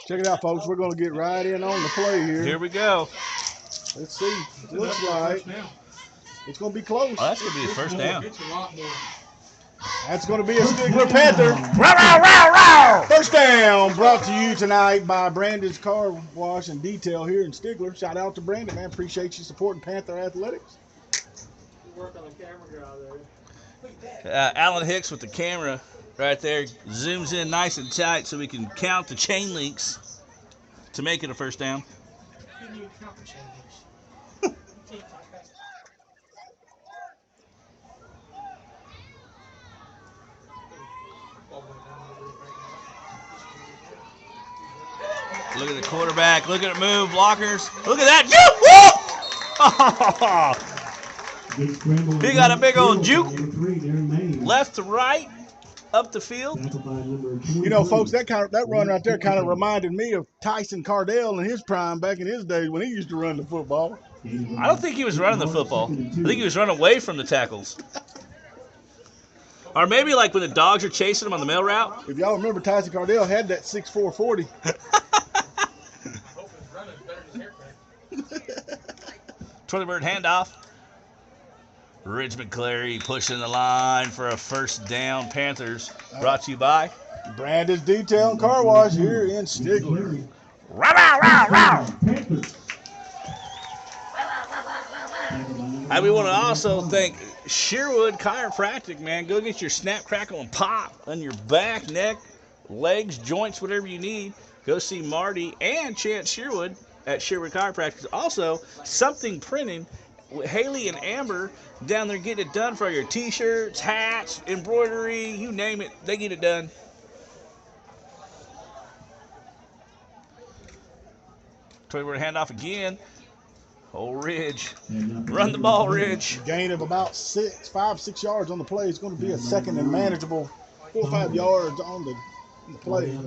Check it out, folks. We're going to get right in on the play here. Here we go. Let's see. Looks like it's going to be close. Oh, that's going to be the 1st down. it's a lot more. That's going to be a Stigler Panther. Row, row, row, row. 1st down brought to you tonight by Brandon's Car Wash and Detail here in Stigler. Shout out to Brandon, man. Appreciate you supporting Panther Athletics. You work on the camera guy there. Alan Hicks with the camera right there. Zooms in nice and tight so we can count the chain links to make it a 1st down. Couldn't even count the chain links. Look at the quarterback. Look at it move. Blockers. Look at that. Juke! He got a big old juke. Left to right. up the field. You know, folks, that run right there kind of reminded me of Tyson Cardell in his prime back in his day when he used to run the football. I don't think he was running the football. I think he was running away from the tackles. Or maybe like when the dogs are chasing him on the mail route. If y'all remember, Tyson Cardell had that 6'4" 40. Twirly-bird handoff. Ridge McClary pushing the line for a first down. Panthers brought to you by Brandon's Detail and Car Wash here in Stigler. Row, row, row, row. And we want to also thank Sherwood Chiropractic, man. Go get your snap, crackle, and pop on your back, neck, legs, joints, whatever you need. Go see Marty and Chance Sherwood at Sherwood Chiropractic. Also, Something Printing with Haley and Amber down there getting it done for your t-shirts, hats, embroidery, you name it, they get it done. Twirly-bird handoff again. Old Ridge. Run the ball, Ridge. Gain of about 5, 6 yards on the play. It's going to be a second and manageable 4 or 5 yards on the play.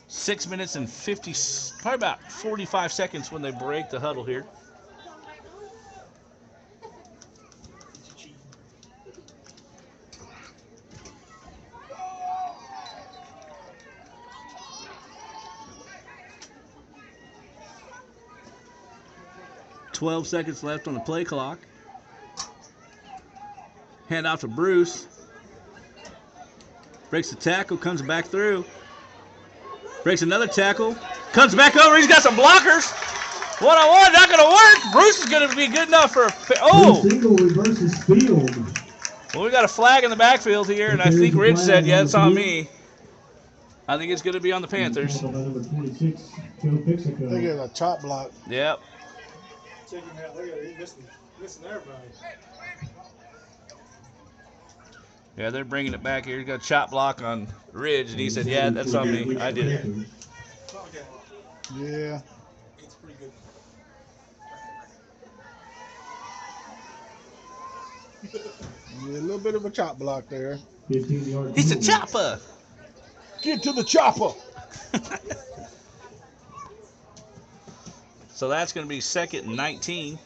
6 minutes and probably about 45 seconds when they break the huddle here. $12 seconds left on the play clock. Hand off to Bruce. Breaks the tackle, comes back through. Breaks another tackle. Comes back over. He's got some blockers. One-on-one, not going to work. Bruce is going to be good enough for a... Oh! Single reverses field. Well, we got a flag in the backfield here, and I think Ridge said, yeah, it's on me. I think it's going to be on the Panthers. I think it's a chop block. Yep. Check him out. Look at it. He's missing everybody. Yeah, they're bringing it back here. He's got a chop block on Ridge, and he said, yeah, that's on me. I did it. Yeah. It's pretty good. Yeah, a little bit of a chop block there. He's a chopper. Get to the chopper. So that's going to be 2nd and 19.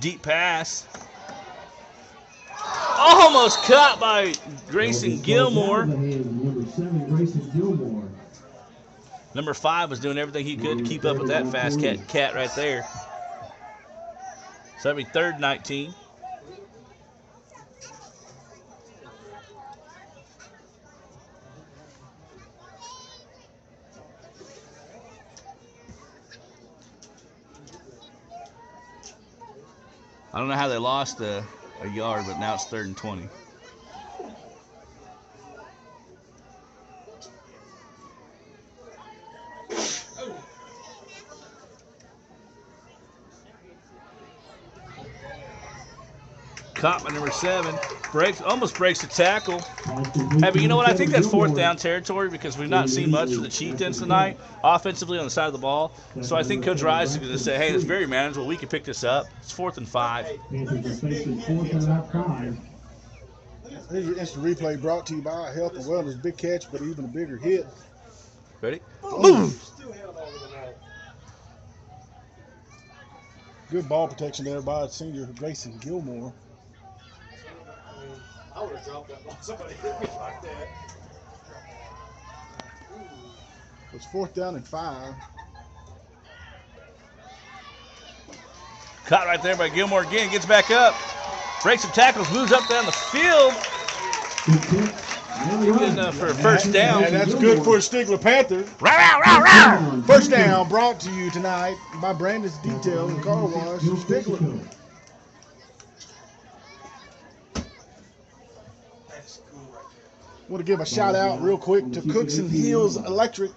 Deep pass. Almost caught by Grayson Gilmore. Number 5 was doing everything he could to keep up with that fast cat right there. So that'll be 3rd and 19. I don't know how they lost a yard, but now it's 3rd and 20. Caught by number 7. Almost breaks the tackle. Hey, but you know what? I think that's 4th down territory because we've not seen much for the Chieftains tonight offensively on the side of the ball. So I think Coach Rise is going to say, hey, it's very manageable. We can pick this up. It's 4th and 5. Here's your instant replay brought to you by Health and Wellness. Big catch, but even a bigger hit. Ready? Boom! Good ball protection there by senior Grayson Gilmore. I would have dropped that ball. Somebody hit me like that. It's 4th down and 5. Caught right there by Gilmore again. Gets back up. Breaks some tackles. Moves up down the field. Good enough for a first down. And that's good for Stigler Panther. Row, row, row, row. First down brought to you tonight by Brandon's Detail and Car Wash from Stigler. Want to give a shout out real quick to Cooks and Hills Electric.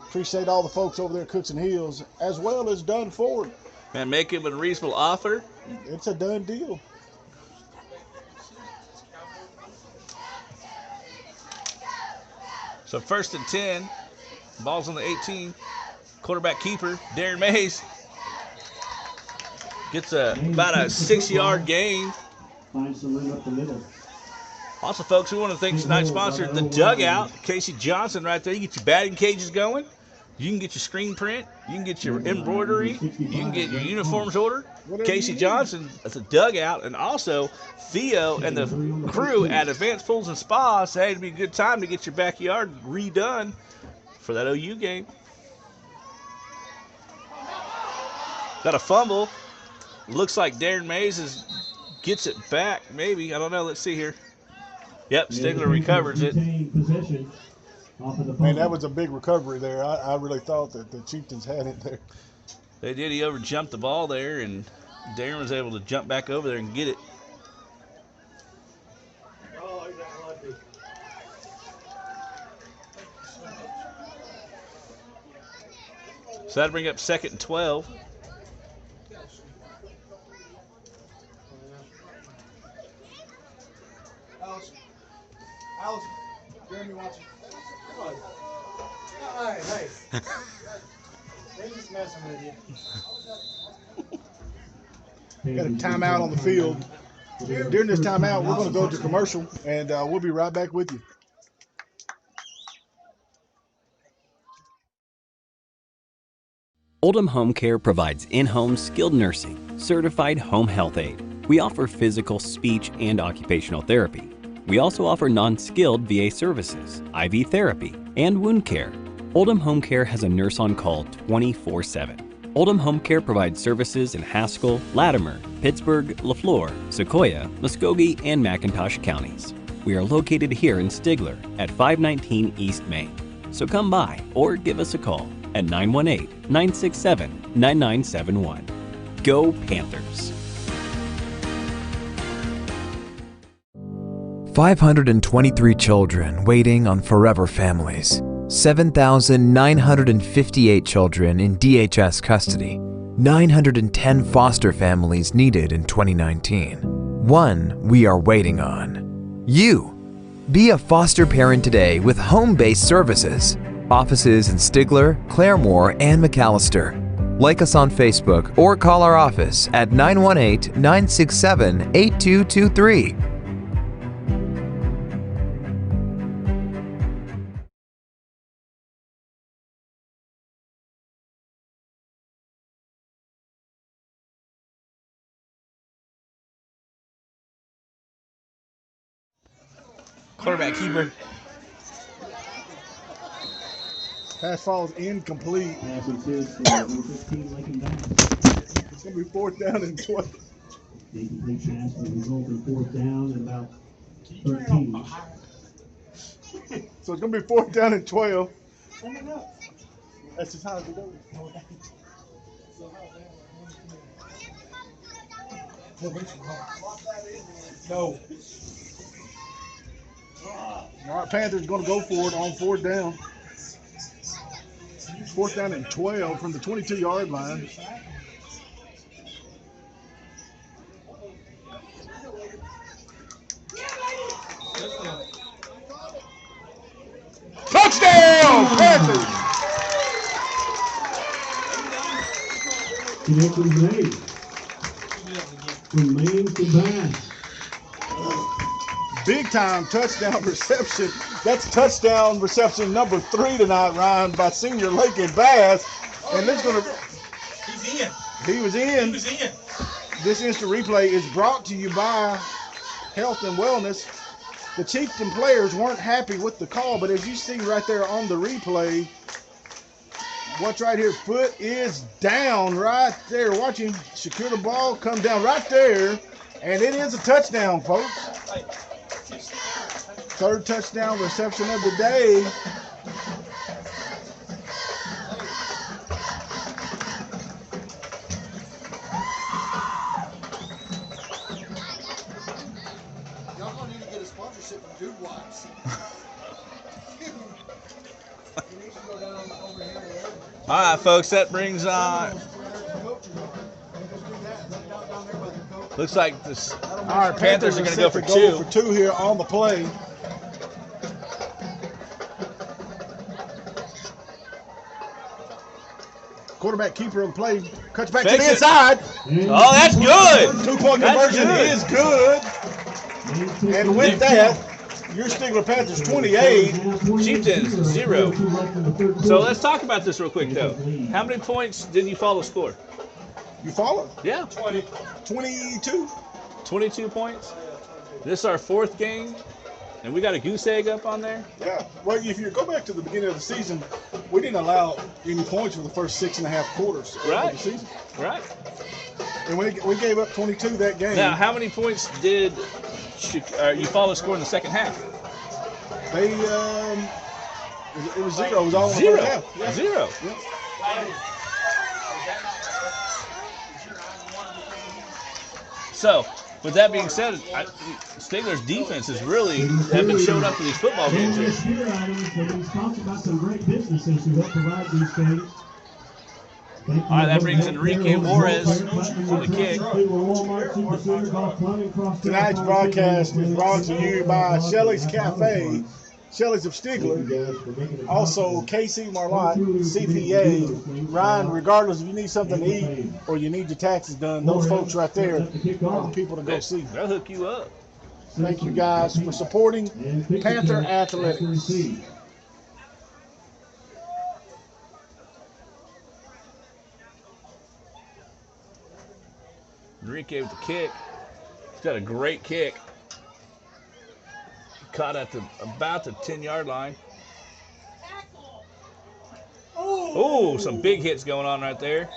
Appreciate all the folks over there at Cooks and Hills, as well as Dunn Ford. And make him a reasonable offer. It's a done deal. So 1st and 10. Ball's on the 18. Quarterback keeper, Darren Mays, gets about a 6-yard gain. Finds the rim up the middle. Also, folks, we want to thank tonight's sponsor, The Dugout. Casey Johnson right there. You get your batting cages going. You can get your screen print. You can get your embroidery. You can get your uniforms ordered. Casey Johnson at The Dugout. And also, Theo and the crew at Advanced Pools and Spas say it'd be a good time to get your backyard redone for that OU game. Got a fumble. Looks like Darren Mays gets it back, maybe. I don't know. Let's see here. Yep, Stigler recovers it. Man, that was a big recovery there. I really thought that the Chieftains had it there. They did. He overjumped the ball there, and Darren was able to jump back over there and get it. Oh, he got lucky. So that'll bring up 2nd and 12. Alice, Jeremy watching. Hey. They're just messing with you. Got a timeout on the field. During this timeout, we're going to go to commercial, and we'll be right back with you. Oldham Home Care provides in-home skilled nursing, certified home health aid. We offer physical, speech, and occupational therapy. We also offer non-skilled VA services, IV therapy, and wound care. Oldham Home Care has a nurse on call 24/7. Oldham Home Care provides services in Haskell, Latimer, Pittsburgh, LaFleur, Sequoia, Muskogee, and McIntosh counties. We are located here in Stigler at 519 East Main. So come by or give us a call at 918-967-9971. Go Panthers! 523 children waiting on forever families. 7,958 children in DHS custody. 910 foster families needed in 2019. One we are waiting on. You! Be a foster parent today with home-based services. Offices in Stigler, Claremore, and McAllister. Like us on Facebook or call our office at 918-967-8223. Quarterback keeper. Pass falls incomplete. Pass is for number 15, Lincoln Bass. It's going to be 4th down and 12. The incomplete pass will result in 4th down and about 13. So it's going to be 4th down and 12. That's just how it goes. No. All right, Panthers going to go for it on 4th down. 4th down and 12 from the 22-yard line. Touchdown, Panthers! Connections made. From Maine to Bass. Big time touchdown reception. That's touchdown reception number 3 tonight, Ryan, by senior Lincoln Bass. And this gonna. He's in. He was in. He was in. This instant replay is brought to you by Health and Wellness. The Chieftain players weren't happy with the call, but as you see right there on the replay, watch right here, foot is down right there. Watch him secure the ball, come down right there, and it is a touchdown, folks. 3rd touchdown reception of the day. Y'all gonna need to get a sponsorship from Dude Wise. All right, folks, that brings on. Looks like this. All right, Panthers are going to go for two here on the play. Quarterback keeper of the play. Cuts back to Fakes the it. inside. Oh, that's good. 2-point That's conversion good. is good. And with that, your Stigler Panthers 28. Chieftains 0. So let's talk about this real quick, though. How many points did you follow score? You follow? Yeah. 22. 22 points. This is our 4th game, and we got a goose egg up on there. Yeah. Well, if you go back to the beginning of the season, we didn't allow any points for the first 6.5 quarters Right. of the season. Right. And we gave up 22 that game. Now, how many points did you follow score in the second half? They, it was 0. It was all in the 0. first half. Yeah. 0. Yeah. So, with that being said, Stigler's defense has really have been showing up to these football games here. He's talked about some great businesses who help provide these things. All right, that brings Enrique Juarez for the kick. Tonight's broadcast is brought to you by Shelley's Cafe, Shelley's of Stigler, also KC Marlott, CPA. Ryan, regardless if you need something to eat or you need your taxes done, those folks right there are the people to go see. They'll hook you up. Thank you guys for supporting Panther Athletics. Enrique with the kick. He's got a great kick. Caught at about the 10-yard line. Oh, some big hits going on right there.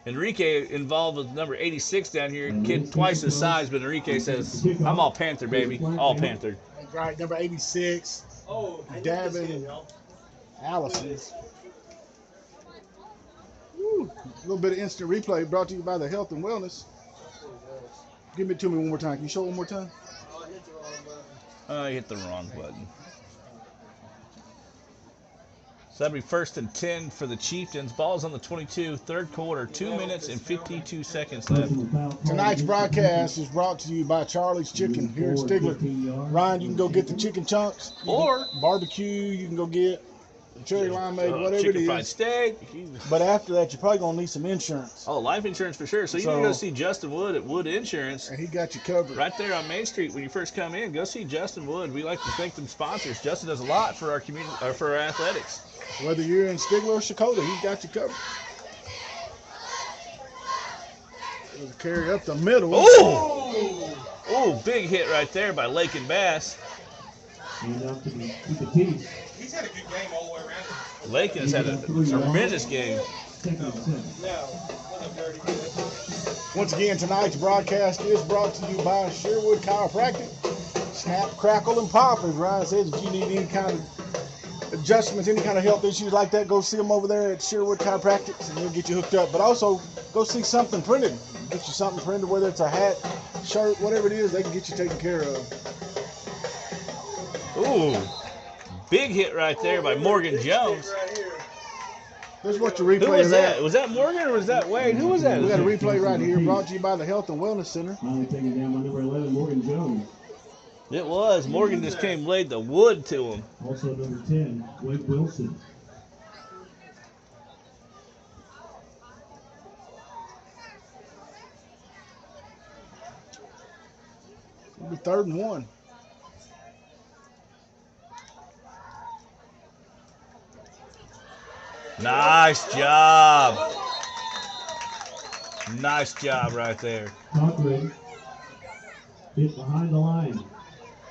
Enrique involved with number 86 down here. Kid twice his size, but Enrique says, I'm all Panther, baby. All Panther. Right, number 86, Davin Allison. Woo. A little bit of instant replay brought to you by the Health and Wellness. Give it to me one more time. Can you show it one more time? Oh, you hit the wrong button. So that'll be 1st and 10 for the Chieftains. Ball's on the 22, 3rd quarter, 2 minutes and 52 seconds left. Tonight's broadcast is brought to you by Charlie's Chicken here in Stigler. Ryan, you can go get the chicken chunks. Or barbecue, you can go get cherry limeade, whatever it chicken fried is. steak. But after that, you're probably going to need some insurance. Oh, life insurance for sure. So you need to go see Justin Wood at Wood Insurance. And he got you covered. Right there on Main Street when you first come in. Go see Justin Wood. We like to thank them sponsors. Justin does a lot for our community, or for our athletics. Whether you're in Stigler or Shakota, he's got you covered. There's a carry up the middle. Oh! Oh, big hit right there by Lake and Bass. He's had a good game all the way around. Lakin has had a tremendous game. Once again, tonight's broadcast is brought to you by Sherwood Chiropractic. Snap, crackle, and pop. As Ryan says, if you need any kind of adjustments, any kind of health issues like that, go see them over there at Sherwood Chiropractic, and they'll get you hooked up. But also, go see something printed. Get you something printed, whether it's a hat, shirt, whatever it is, they can get you taken care of. Ooh, big hit right there by Morgan Jones. Here's what your replay Who was is that? at. Was that Morgan or was that Wade? Who was that? We got a replay right here brought to you by the Health and Wellness Center. Finally taking down by number 11, Morgan Jones. It was. Morgan just came laid the wood to him. Also number 10, Wade Wilson. It'll be 3rd and 1. Nice job. Nice job right there. Cochran hit behind the line.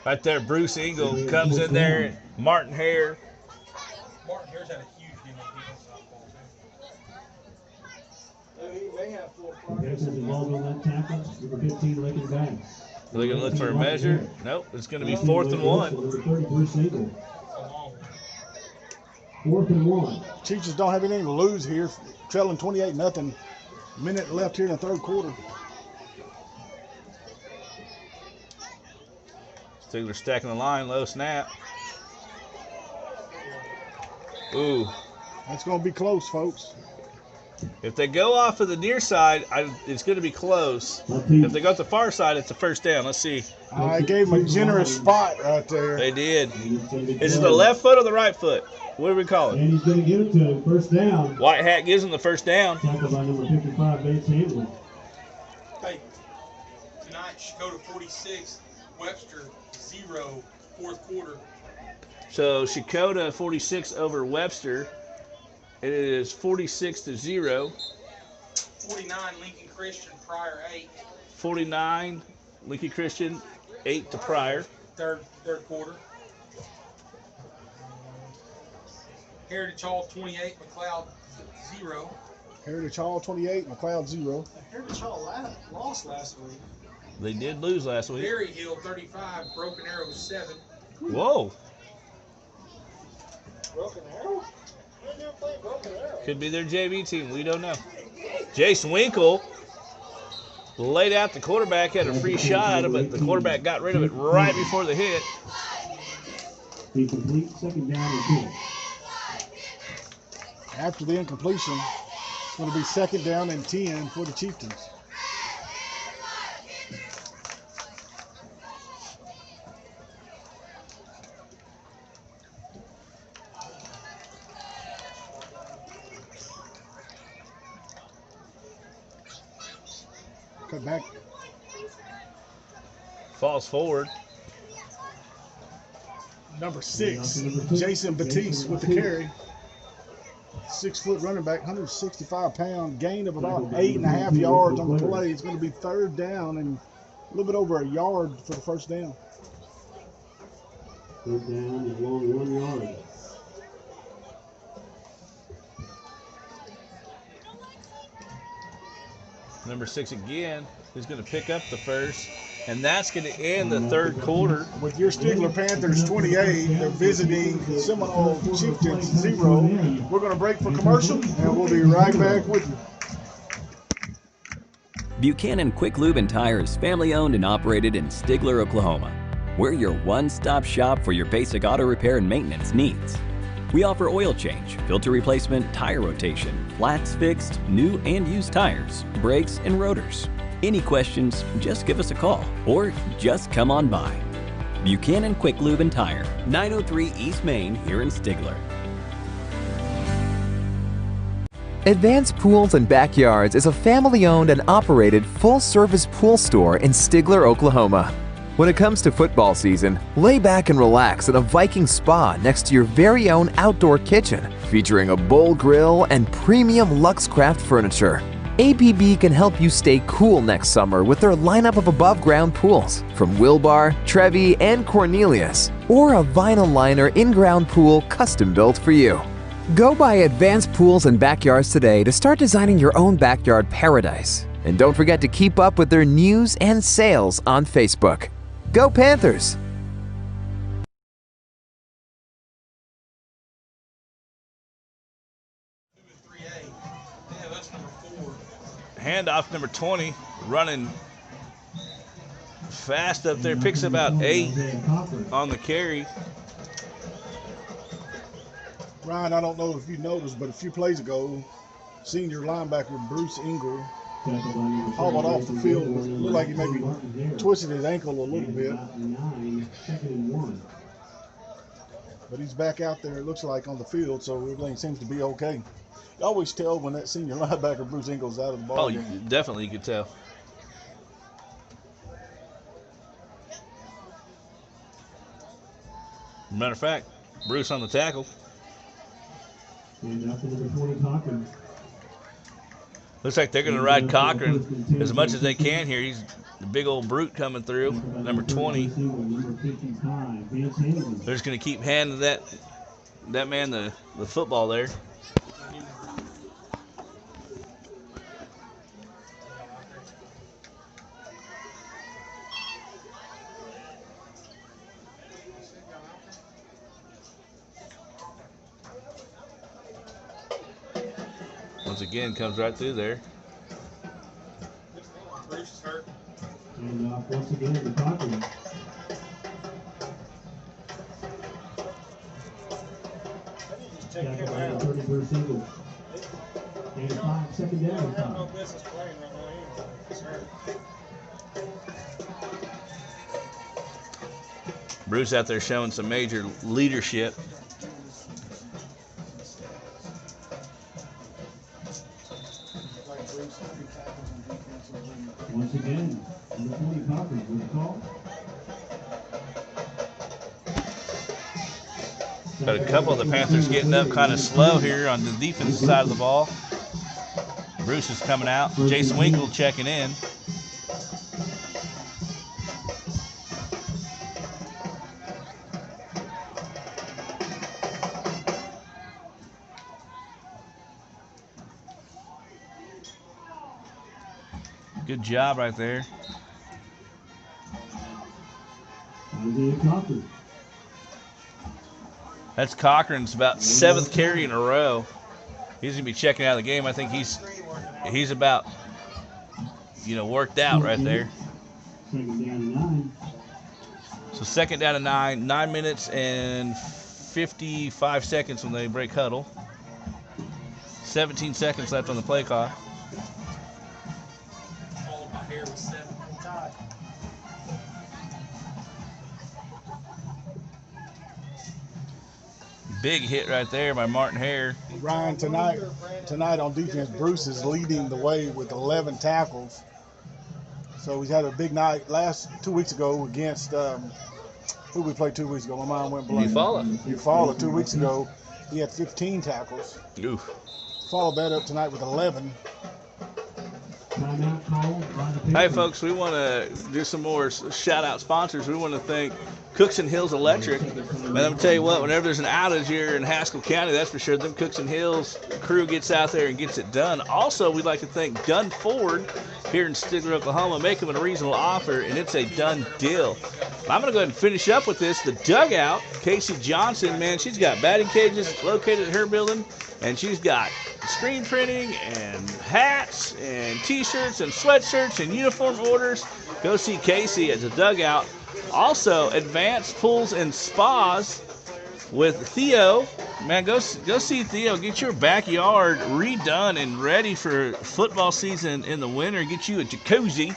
Right there, Bruce Engel comes in there. Martin Hare. Martin Hare's had a huge game on defense. Panthers involved in that tackle. Number 15, Lakin Bass. Are they going to look for a measure? Nope, it's going to be 4th and 1. Number 30, Bruce Engel. 4th and 1. Teachers don't have anything to lose here. Trailing 28-0. Minute left here in the 3rd quarter. Stigler stacking the line, low snap. Ooh. That's going to be close, folks. If they go off of the near side, it's going to be close. If they go to the far side, it's a first down. Let's see. I gave him a generous spot right there. They did. Is it the left foot or the right foot? What do we call it? And he's going to give it to him. First down. White hat gives him the first down. Tackled by number 55, Vance Hamlin. Hey, tonight, Dakota 46, Webster 0, fourth quarter. So Shakota 46 over Webster. It is 46-0. 49, Lincoln Christian, Pryor 8. 49, Lincoln Christian 8 to Pryor. Third quarter. Heritage Hall 28, McLeod 0. Heritage Hall 28, McLeod 0. Heritage Hall lost last week. They did lose last week. Berry Hill 35, Broken Arrow 7. Whoa. Broken Arrow? I never played Broken Arrow. Could be their JV team. We don't know. Jason Winkle laid out the quarterback, had a free shot at him, but the quarterback got rid of it right before the hit. Incomplete, second down and 2. After the incompletion, it's going to be second down and 10 for the Chieftains. Cut back. Falls forward. Number 6, Jason Batiste with the carry. 6-foot running back, 165-pound, gain of about 8.5 yards on the play. It's going to be third down and a little bit over a yard for the first down. Third down is long 1 yard. Number 6 again is going to pick up the first, and that's going to end the third quarter. With your Stigler Panthers 28, they're visiting Seminole Chieftains 0. We're going to break for commercial, and we'll be right back with you. Buchanan Quick Lube and Tire is family owned and operated in Stigler, Oklahoma. We're your one-stop shop for your basic auto repair and maintenance needs. We offer oil change, filter replacement, tire rotation, flats fixed, new and used tires, brakes, and rotors. Any questions, just give us a call or just come on by. Buchanan Quick Lube and Tire, 903 East Main here in Stigler. Advanced Pools and Backyards is a family-owned and operated full-service pool store in Stigler, Oklahoma. When it comes to football season, lay back and relax in a Viking spa next to your very own outdoor kitchen, featuring a bowl grill and premium Luxcraft furniture. APB can help you stay cool next summer with their lineup of above-ground pools from Wilbar, Trevi, and Cornelius, or a vinyl liner in-ground pool custom-built for you. Go by Advanced Pools and Backyards today to start designing your own backyard paradise. And don't forget to keep up with their news and sales on Facebook. Go Panthers! Handoff number 20, running fast up there, picks about 8 on the carry. Ryan, I don't know if you noticed, but a few plays ago, senior linebacker Bruce Ingle hobbled off the field. It looked like he maybe twisted his ankle a little bit. But he's back out there, it looks like, on the field, so everything seems to be okay. You always tell when that senior linebacker Bruce Ingle's out of the ball. Oh, game. definitely you could tell. Matter of fact, Bruce on the tackle. Looks like they're going to ride Cochran as much as they can here. He's the big old brute coming through, number 20. They're just going to keep handing that man the football there. Once again, comes right through there. Bruce is hurt. And once again, the Cochran. And 5, second down and No 5. business playing right now anyway. It's hurt. Bruce out there showing some major leadership. Once again, number 20 Cochran with the call. Got a couple of the Panthers getting up kind of slow here on the defensive side of the ball. Bruce is coming out. Jason Winkle checking in. Good job right there. Isaiah Cochran. That's Cochran's about 7th carry in a row. He's gonna be checking out of the game. I think he's about, you know, worked out right there. Second down and 9. So second down and 9, 9 minutes and 55 seconds when they break huddle. 17 seconds left on the play clock. All of my hair was 7. Big hit right there by Martin Hare. Ryan, tonight on defense, Bruce is leading the way with 11 tackles. So he's had a big night 2 weeks ago against who we played 2 weeks ago. My mind went blank. Eufaula 2 weeks ago. He had 15 tackles. Oof. Followed that up tonight with 11. Timeout called by the Hey, Panthers. folks, we want to do some more shout-out sponsors. We want to thank Cooks and Hills Electric. Man, let me tell you what, whenever there's an outage here in Haskell County, that's for sure, them Cooks and Hills crew gets out there and gets it done. Also, we'd like to thank Dunn Ford here in Stigler, Oklahoma. Make them a reasonable offer, and it's a done deal. I'm going to go ahead and finish up with this. The dugout, Casey Johnson, man, she's got batting cages located at her building, and she's got screen printing and hats and t-shirts and sweatshirts and uniform orders. Go see Casey at the dugout. Also, Advanced Pools and Spas with Theo. Man, go see Theo. Get your backyard redone and ready for football season in the winter. Get you a jacuzzi.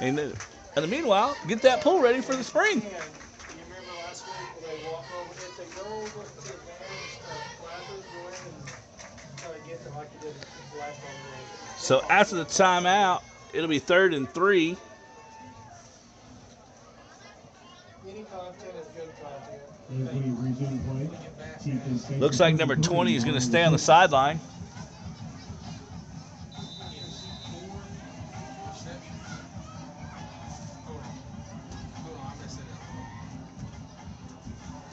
And in the meanwhile, get that pool ready for the spring. You remember last week when they walk over, if they go over to the advantage classes, go in and try to get them like you did the last time. So after the timeout, it'll be 3rd and 3. Any content is good content. As we resume play, Chief Inspector Looks like number 20 is going to stay on the sideline.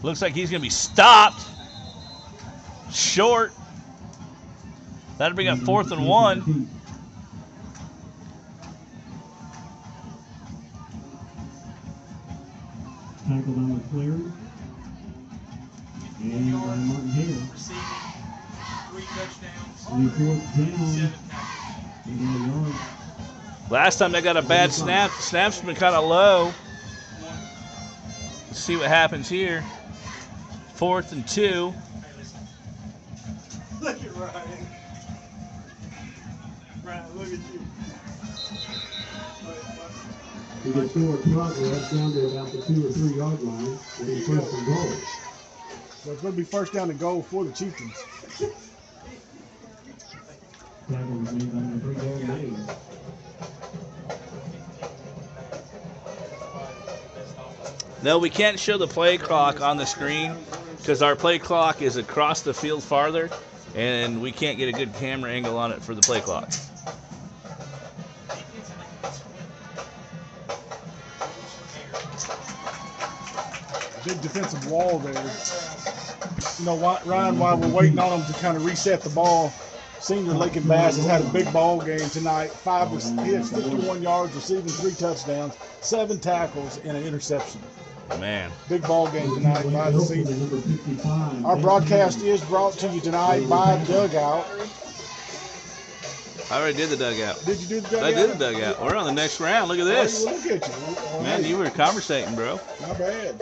Looks like he's going to be stopped. Short. That'll bring up 4th and 1. Tackled on McClary. And by Martin Hare. Receiving 3 touchdowns. And 4th down. 7 tackles. And 1 yard. Last time they got a bad snap. Snap's been kind of low. Let's see what happens here. 4th and 2. Look at Ryan. Ryan, look at you. We get forward progress down to about the 2 or 3 yard line. It'll be 1st and goal. So it's going to be 1st down and goal for the Chieftains. Tackle was made by number 3 yard line. No, we can't show the play clock on the screen because our play clock is across the field farther, and we can't get a good camera angle on it for the play clock. Big defensive wall there. You know, Ryan, while we're waiting on them to kind of reset the ball, Senior Lakin Bass has had a big ball game tonight. He has 51 yards, receiving 3 touchdowns, 7 tackles, and an interception. Man. Big ball game tonight by the Senior. Our broadcast is brought to you tonight by Dugout. I already did the dugout. Did you do the dugout? I did the dugout. We're on the next round. Look at this. Oh, look at you. Well, Man, hey, you were conversating, bro. not bad.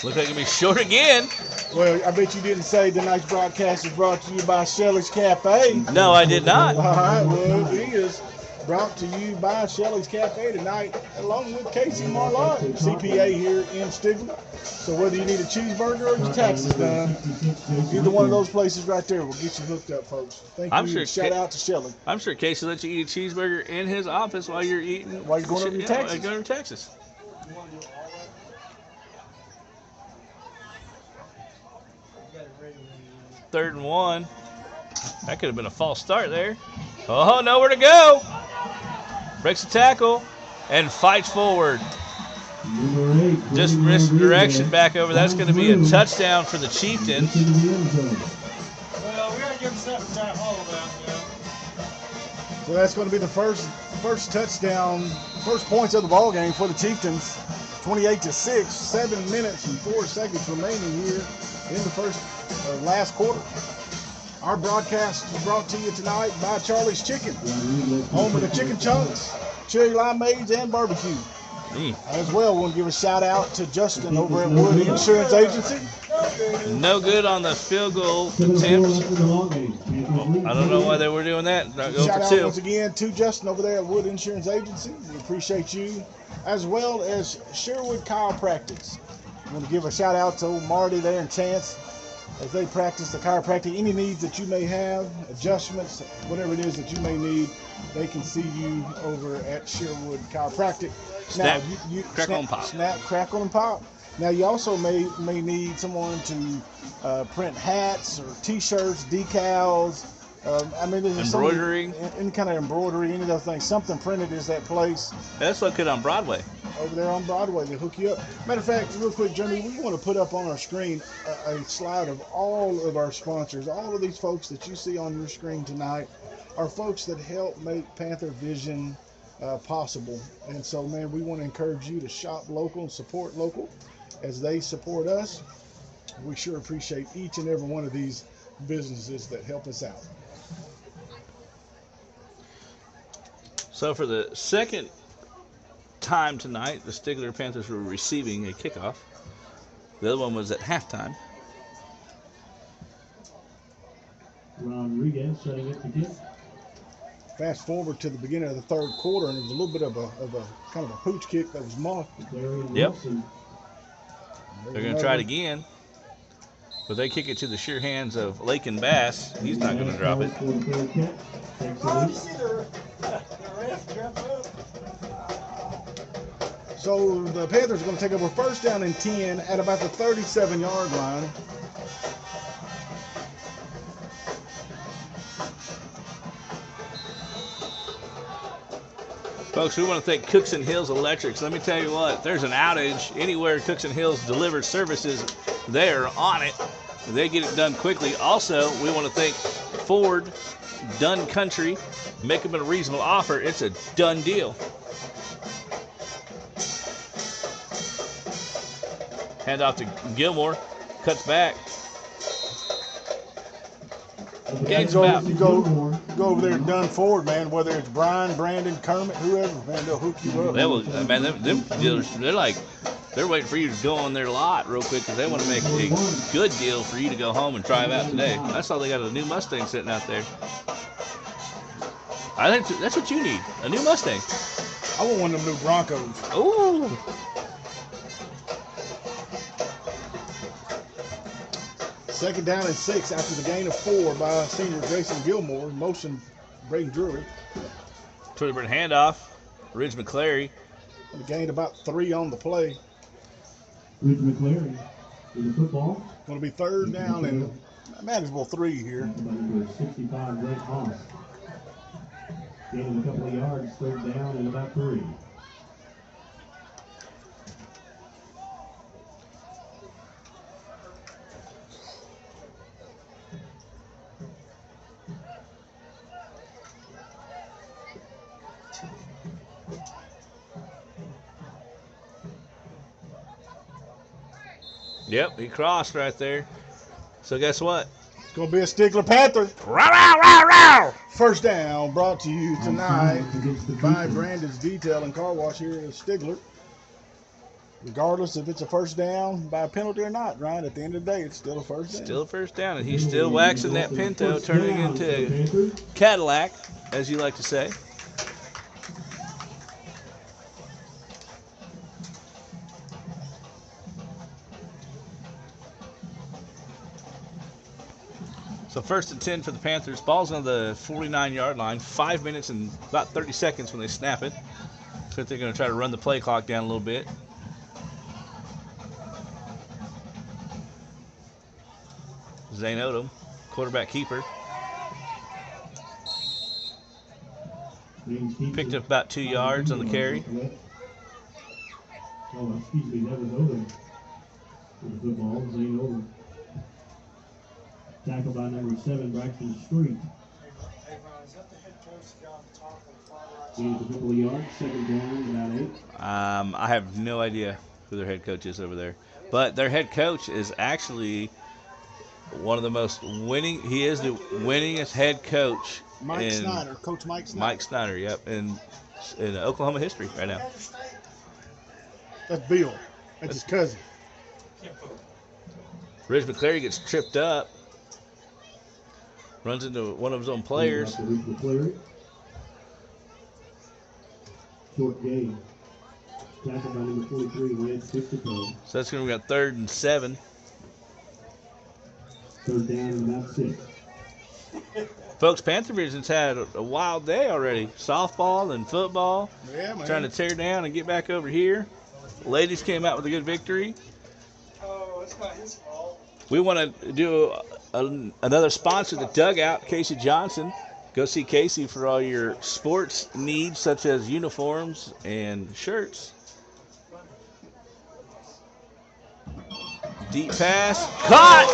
Looks like it'll be short again. Well, I bet you didn't say tonight's broadcast is brought to you by Shelley's Cafe. No, I did not. All right, well, it is brought to you by Shelley's Cafe tonight, along with Casey Marlotte, CPA here in Stigler. So whether you need a cheeseburger or your taxes done, either one of those places right there will get you hooked up, folks. Thank you. I'm sure Shout out to Shelley. I'm sure Casey lets you eat a cheeseburger in his office while you're eating. While you're going over to Texas. While you're going to Texas. Third and 1. That could have been a false start there. Oh, nowhere to go. Breaks the tackle and fights forward. Just missed direction back over. That's going to be a touchdown for the Chieftains. Well, we got to give them something to that hole about, you know. So that's going to be the first touchdown, first points of the ball game for the Chieftains. 28-6, 7 minutes and 4 seconds remaining here in the last quarter. Our broadcast is brought to you tonight by Charlie's Chicken, home of the chicken chunks, cherry limeades, and barbecue. As well, we want to give a shout out to Justin over at Wood Insurance Agency. No good on the field goal attempt. I don't know why they were doing that. Shout out once again to Justin over there at Wood Insurance Agency. We appreciate you, as well as Sherwood Chiropractics. I want to give a shout out to old Marty there and Chance as they practice the chiropractic. Any needs that you may have, adjustments, whatever it is that you may need, they can see you over at Sherwood Chiropractic. Snap, now, crackle, and pop. Snap, crackle, and pop. Now, you also may need someone to print hats or T-shirts, decals. There's embroidery. Any kind of embroidery, any of those things. Something printed is that place. That's located on Broadway. Over there on Broadway, they hook you up. Matter of fact, real quick, Jeremy, we want to put up on our screen a slide of all of our sponsors. All of these folks that you see on your screen tonight are folks that help make Panther Vision possible. And so, man, we want to encourage you to shop local and support local as they support us. We sure appreciate each and every one of these businesses that help us out. So for the second time tonight, the Stigler Panthers were receiving a kickoff. The other one was at halftime. Rodriguez setting up the kick. Fast forward to the beginning of the third quarter, and it was a little bit of a kind of a pooch kick that was muffed. Yep. They're going to try it again, but they kick it to the sure hands of Lakin Bass. He's not going to drop it. Oh, did you see the ref jump up? So the Panthers are going to take over first down and 10 at about the 37-yard line. Folks, we want to thank Cooks and Hills Electrics. Let me tell you what, there's an outage anywhere Cooks and Hills delivers services, they're on it. They get it done quickly. Also, we want to thank Ford, Dun Country. Make them a reasonable offer. It's a done deal. Hand off to Gilmore. Cuts back. You go over there and Dun Ford, man, whether it's Brian, Brandon, Kermit, whoever, man, they'll hook you up. They will, man, them dealers, they're waiting for you to go on their lot real quick because they want to make a good deal for you to go home and drive out today. That's all they got, a new Mustang sitting out there. I think that's what you need, a new Mustang. I want one of them new Broncos. Ooh. Second down and 6 after the gain of 4 by senior Jason Gilmore. Motion Braden Drury. Twitter handoff. Ridge McClary. And gained about 3 on the play. Ridge McClary with the football. Going to be third down and manageable 3 here. 65 great pass. Gaining a couple of yards, third down and about 3. Yep, he crossed right there. So guess what? It's going to be a Stigler Panther. Row, row, row, row. First down brought to you tonight by Brandon's Detail and Car Wash here at Stigler. Regardless if it's a first down by a penalty or not, Ryan, at the end of the day, it's still a first down. Still a first down, and he's still waxing that Pinto, turning it into a Cadillac, as you like to say. So 1st and 10 for the Panthers. Ball's on the 49-yard line. 5 minutes and about 30 seconds when they snap it. So they're going to try to run the play clock down a little bit. Zane Odom, quarterback keeper. Picked up about 2 yards on the carry. Oh, excuse me, that was Odom. For the football, Zane Odom. Tackled by number 7, Braxton Street. Hey, Ron, is that the head coach guy on the top on the far right? Gained a couple of yards, 2nd down, about 8. I have no idea who their head coach is over there. But their head coach is actually one of the most winning. He is the winningest head coach. Mike Snyder, Coach Mike Snyder. Mike Snyder, yep, in Oklahoma history right now. That's Bill. That's his cousin. Ridge McClary gets tripped up. Runs into one of his own players. Short game. Tackled by number 43, Lance Christopher. So that's going to be a 3rd and 7. 3rd down and about 6. Folks, Panther Vision's had a wild day already. Softball and football. Yeah, man. Trying to tear down and get back over here. Ladies came out with a good victory. Oh, it's not his fault. We want to do another sponsor, the Dugout, Casey Johnson. Go see Casey for all your sports needs, such as uniforms and shirts. Deep pass. Caught!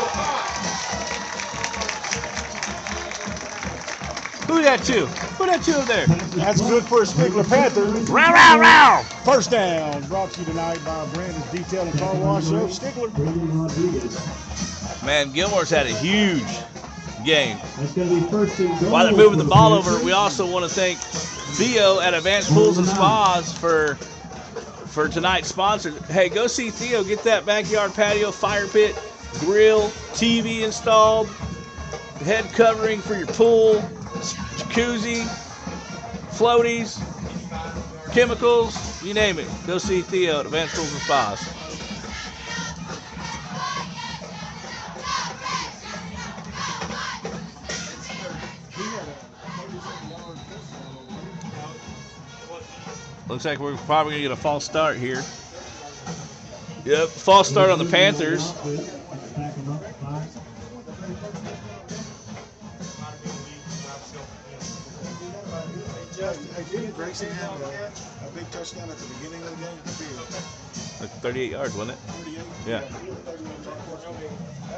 Who that to? Who that to over there? That's good for a Stigler Panther. Row, row, row! First down brought to you tonight by Brandon's Detail and Car Wash of Stigler. Man, Gilmore's had a huge game. That's going to be 1st and goal. While they're moving the ball over, we also want to thank Theo at Advanced Pools and Spas for tonight's sponsor. Hey, go see Theo. Get that backyard patio, fire pit, grill, TV installed, head covering for your pool, jacuzzi, floaties, chemicals, you name it. Go see Theo at Advanced Pools and Spas. Looks like we're probably going to get a false start here. Yep, false start on the Panthers. Hey, didn't Grayson have a big touchdown at the beginning of the game? Like 38 yards, wasn't it? 38? Yeah. That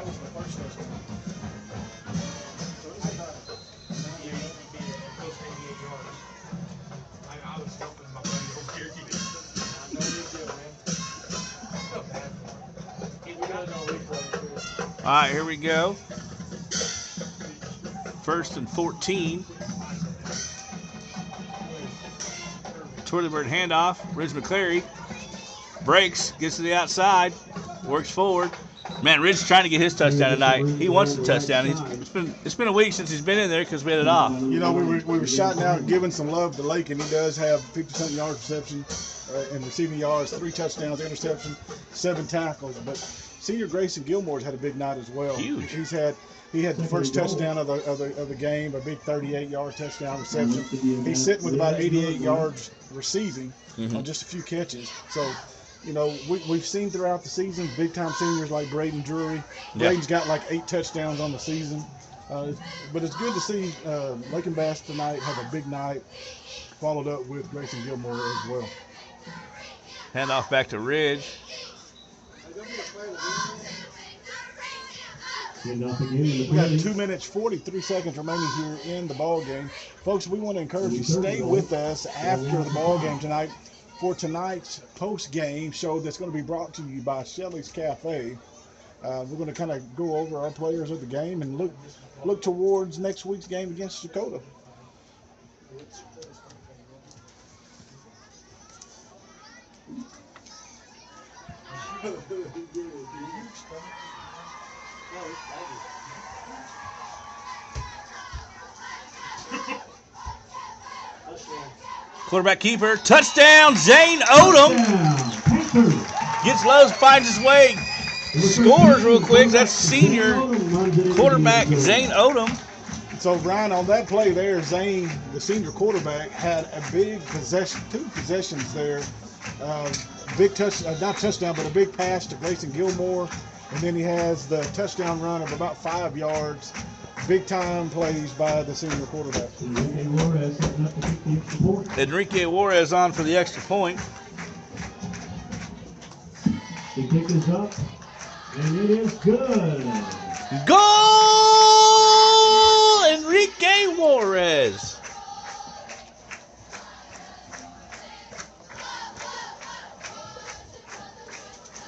was the first touchdown. So it's about I was helping my buddy over here. He did no big deal, man. All right, here we go. 1st and 14. Twirlybird handoff. Ridge McClary breaks, gets to the outside, works forward. Man, Ridge's trying to get his touchdown tonight. He wants the touchdown. It's been a week since he's been in there because we had it off. You know, we were shouting out and giving some love to Lake, and he does have 50-something yard reception and receiving yards, 3 touchdowns, interception, 7 tackles. But senior Grayson Gilmore's had a big night as well. Huge. He had the first touchdown of the game, a big 38-yard touchdown reception. He's sitting with about 88 yards receiving on just a few catches. So, you know, we've seen throughout the season big-time seniors like Braden Drury. Braden's got like 8 touchdowns on the season. But it's good to see Lake and Bass tonight have a big night, followed up with Grayson Gilmore as well. Handoff back to Ridge. We got 2 minutes, 43 seconds remaining here in the ball game. Folks, we want to encourage you to stay with us after the ball game tonight for tonight's post-game show that's going to be brought to you by Shelley's Cafe. We're going to kind of go over our players of the game and look towards next week's game against Dakota. Quarterback keeper, touchdown, Zane Odom. Gets low, finds his way, scores real quick. That's senior quarterback Zane Odom. So, Ryan, on that play there, Zane, the senior quarterback, had a big possession, 2 possessions there. Big not touchdown, but a big pass to Grayson Gilmore. And then he has the touchdown run of about 5 yards. Big time plays by the senior quarterback. Enrique Juarez on for the extra point. He picked this up, and it is good. Goal! Enrique Juarez.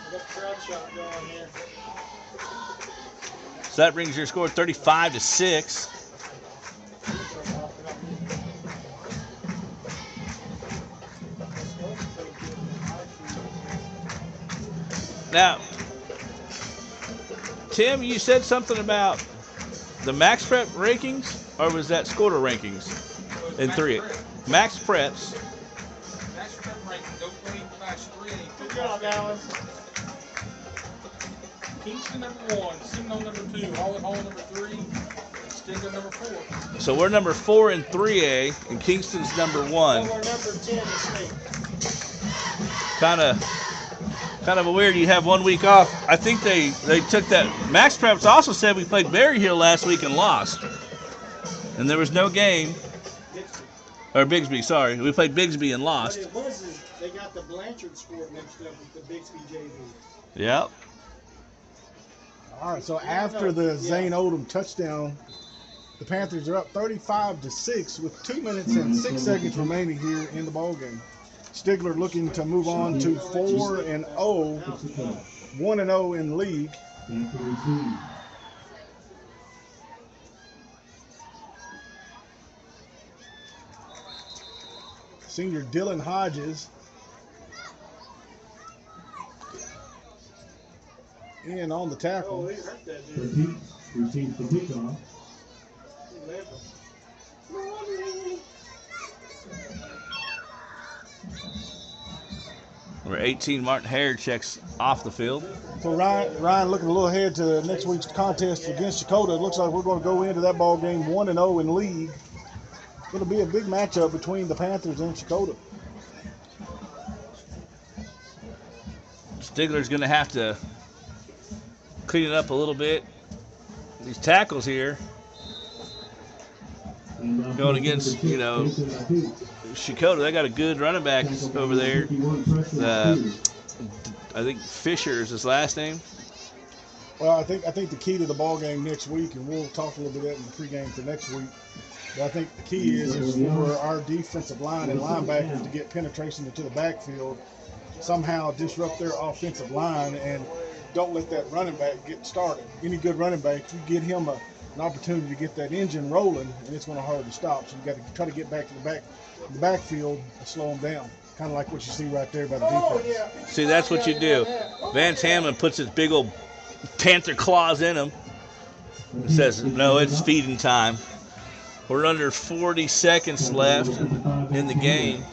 I got the crowd shot going here. So that brings your score 35-6. Now, Tim, you said something about the Max Prep rankings, or was that Scorter rankings? In 3. Max Preps. Max Prep ranking, #3. Good job, Dallas. Kingston #1, Seminole #2, Hall number 3, Stigler #4. So we're number 4 in 3A, and Kingston's number 1. Well, we're number 10 in state. Kind of weird. You have 1 week off. I think they took that. Max Preps also said we played Berry Hill last week and lost, and there was no game. Or Bigsby, sorry, we played Bigsby and lost. But it wasn't. They got the Blanchard score mixed up with the Bixby JV. Yep. All right, so after the Zane Odom touchdown, the Panthers are up 35-6 with 2 minutes and 6 seconds remaining here in the ballgame. Stigler looking to move on to 4-0, 1-0 in league. Senior Dylan Hodges in on the tackle. Oh, he hurt that dude. Receives the kickoff. He left him. Number 18, Martin Hare checks off the field. So Ryan looking a little ahead to next week's contest against Dakota. It looks like we're going to go into that ball game 1-0 in league. It's going to be a big matchup between the Panthers and Dakota. Stigler's going to have to clean it up a little bit. These tackles here going against, Dakota. They got a good running back over there. I think Fisher is his last name. Well, I think the key to the ball game next week, and we'll talk a little bit in the pregame for next week. But I think the key is for our defensive line and linebackers to get penetration into the backfield, somehow disrupt their offensive line, and don't let that running back get started. Any good running back, you get him an opportunity to get that engine rolling, and it's going to hard to stop. So you got to try to get back to the backfield and slow them down. Kind of like what you see right there by the defense. See, that's what you do. Vance Hamlin puts his big old Panther claws in him. It says, no, it's feeding time. We're under 40 seconds left in the game.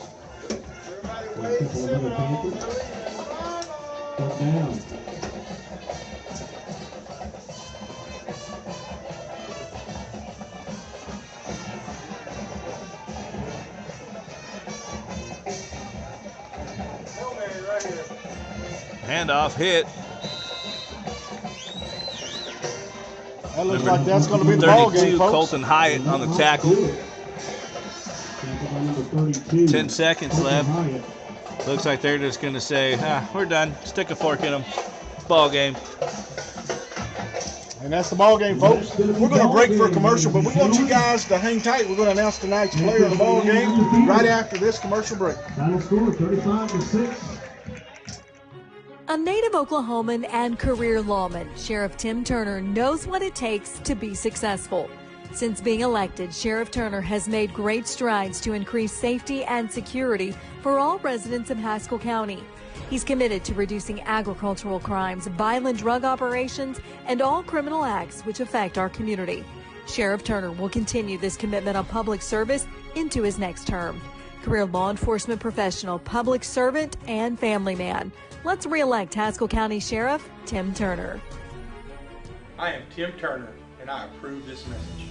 Handoff hit. That looks like that's going to be the ball game, folks. Colton Hyatt on the tackle. 10 seconds left. Looks like they're just going to say, we're done. Stick a fork in them. Ball game. And that's the ball game, folks. We're going to break for a commercial, but we want you guys to hang tight. We're going to announce tonight's player of the ball game right after this commercial break. Final score 35-6. A native Oklahoman and career lawman, Sheriff Tim Turner knows what it takes to be successful. Since being elected, Sheriff Turner has made great strides to increase safety and security for all residents of Haskell County. He's committed to reducing agricultural crimes, violent drug operations, and all criminal acts which affect our community. Sheriff Turner will continue this commitment of public service into his next term. Career law enforcement professional, public servant, and family man. Let's re-elect Haskell County Sheriff Tim Turner. I am Tim Turner, and I approve this message.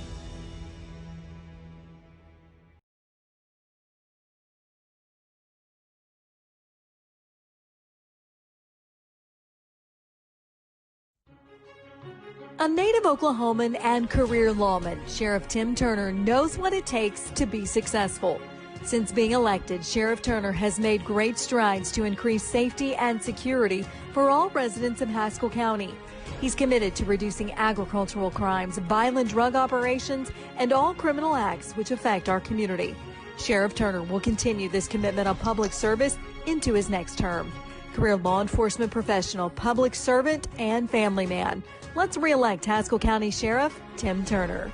A native Oklahoman and career lawman, Sheriff Tim Turner knows what it takes to be successful. Since being elected, Sheriff Turner has made great strides to increase safety and security for all residents of Haskell County. He's committed to reducing agricultural crimes, violent drug operations, and all criminal acts which affect our community. Sheriff Turner will continue this commitment of public service into his next term. Career law enforcement professional, public servant, and family man. Let's re-elect Haskell County Sheriff Tim Turner.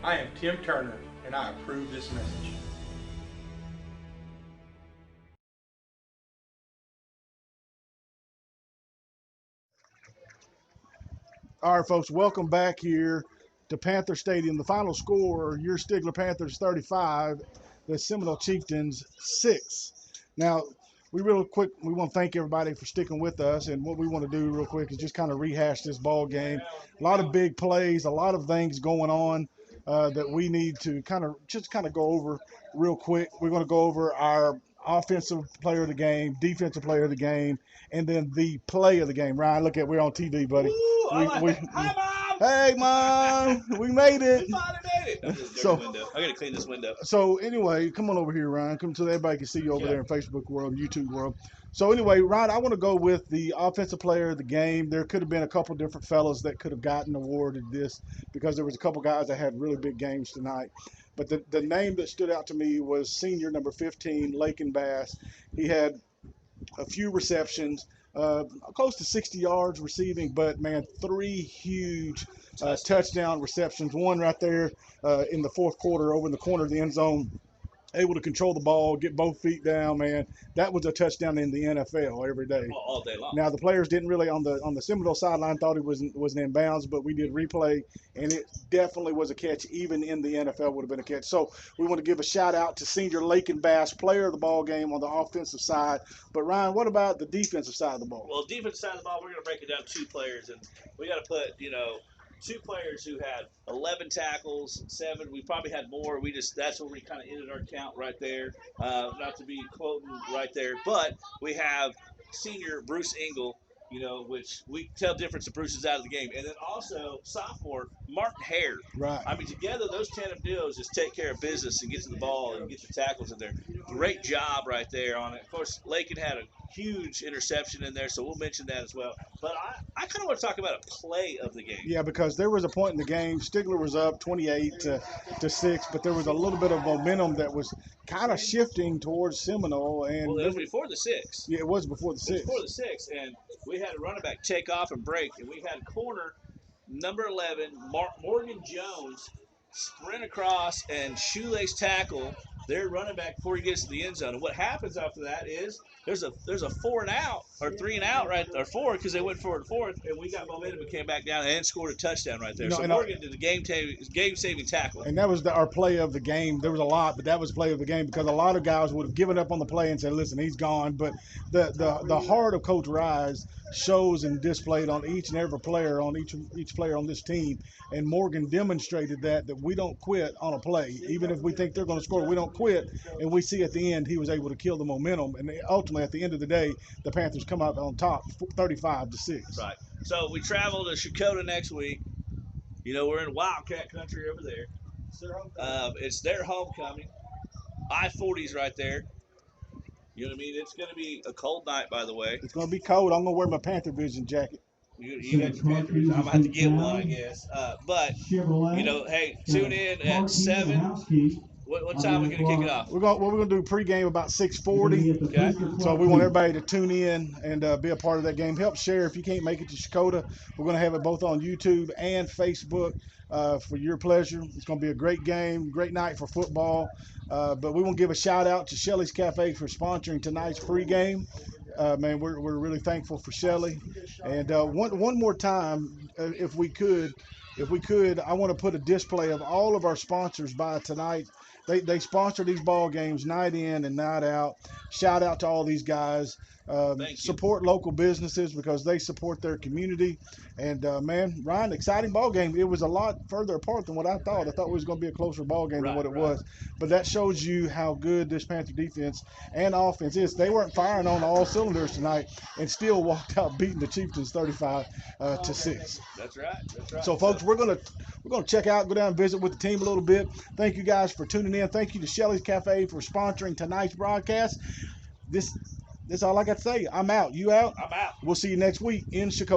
I am Tim Turner, and I approve this message. All right, folks, welcome back here to Panther Stadium. The final score, your Stigler Panthers 35, the Seminole Chieftains 6. Now, we want to thank everybody for sticking with us, and what we want to do real quick is just kind of rehash this ball game. A lot of big plays, a lot of things going on that we need to kind of go over real quick. We're going to go over our offensive player of the game, defensive player of the game, and then the play of the game. Ryan, look at, we're on TV, buddy. Hi, Mom! Hey, Mom! We made it! We finally made it! I gotta clean this window. So anyway, come on over here, Ryan. Come so everybody can see you over there in Facebook world, YouTube world. So anyway, Ryan, I want to go with the offensive player of the game. There could have been a couple different fellas that could have gotten awarded this because there was a couple guys that had really big games tonight. But the name that stood out to me was senior number 15, Lakin Bass. He had a few receptions, close to 60 yards receiving, but man, 3 huge touchdown receptions. One right there in the fourth quarter over in the corner of the end zone, able to control the ball, get both feet down, man. That was a touchdown in the NFL every day. All day long. Now the players didn't really on the Seminole sideline thought it wasn't in bounds, but we did replay, and it definitely was a catch. Even in the NFL would have been a catch. So we want to give a shout out to senior Lakin Bass, player of the ball game on the offensive side. But Ryan, what about the defensive side of the ball? Well, defensive side of the ball, we're going to break it down to 2 players, and we got to put 2 players who had 11 tackles, 7. We probably had more. That's where we kind of ended our count right there. Not to be quoting right there, but we have senior Bruce Engel, which we tell difference if Bruce is out of the game, and then also sophomore Martin Hare. Right. I mean, together those tandem duos just take care of business and get to the ball and get your tackles in there. Great job right there on it. Of course, Lakin had a huge interception in there, so we'll mention that as well. But I kind of want to talk about a play of the game. Yeah, because there was a point in the game, Stigler was up 28 to 6, but there was a little bit of momentum that was kind of shifting towards Seminole. And well, it was before the 6. Yeah, it was before the 6. It was before the 6, and we had a running back take off and break, and we had corner number 11, Morgan Jones, sprint across and shoelace tackle their running back before he gets to the end zone. And what happens after that is there's a 4 and out or 3 and out right or 4 because they went for it fourth, and we got momentum and came back down and scored a touchdown right there. So Morgan did the game-saving tackle. And that was our play of the game. There was a lot, but that was play of the game because a lot of guys would have given up on the play and said, "Listen, he's gone." But the heart of Coach Rise shows and displayed on each and every player on each player on this team. And Morgan demonstrated that we don't quit on a play. Even if we think they're going to score, we don't quit. And we see at the end he was able to kill the momentum. And ultimately, at the end of the day, the Panthers come out on top 35-6. Right. So we travel to Shakota next week. We're in Wildcat country over there. It's their homecoming. I-40's right there. You know what I mean? It's going to be a cold night, by the way. It's going to be cold. I'm going to wear my Panther Vision jacket. You got your Panther Vision. I'm going to have to get one, I guess. But, hey, tune in at 7. What time are we going to kick it off? We're going to do pregame about 6:40. Okay. So we want everybody to tune in and be a part of that game. Help share if you can't make it to Shakota. We're going to have it both on YouTube and Facebook. for your pleasure. It's going to be a great game, great night for football. But we want to give a shout out to Shelly's Cafe for sponsoring tonight's pregame. Man, we're really thankful for Shelly. And one more time, if we could, I want to put a display of all of our sponsors by tonight. They sponsor these ball games night in and night out. Shout out to all these guys. Support local businesses because they support their community. And man, Ryan, exciting ball game. It was a lot further apart than what I thought. I thought it was going to be a closer ball game than what it was. But that shows you how good this Panther defense and offense is. They weren't firing on all cylinders tonight and still walked out beating the Chieftains 35-6. That's right. That's right. So, folks, we're gonna check out, go down and visit with the team a little bit. Thank you guys for tuning in. Thank you to Shelly's Cafe for sponsoring tonight's broadcast. This all I got to say. I'm out. You out? I'm out. We'll see you next week in Chicago.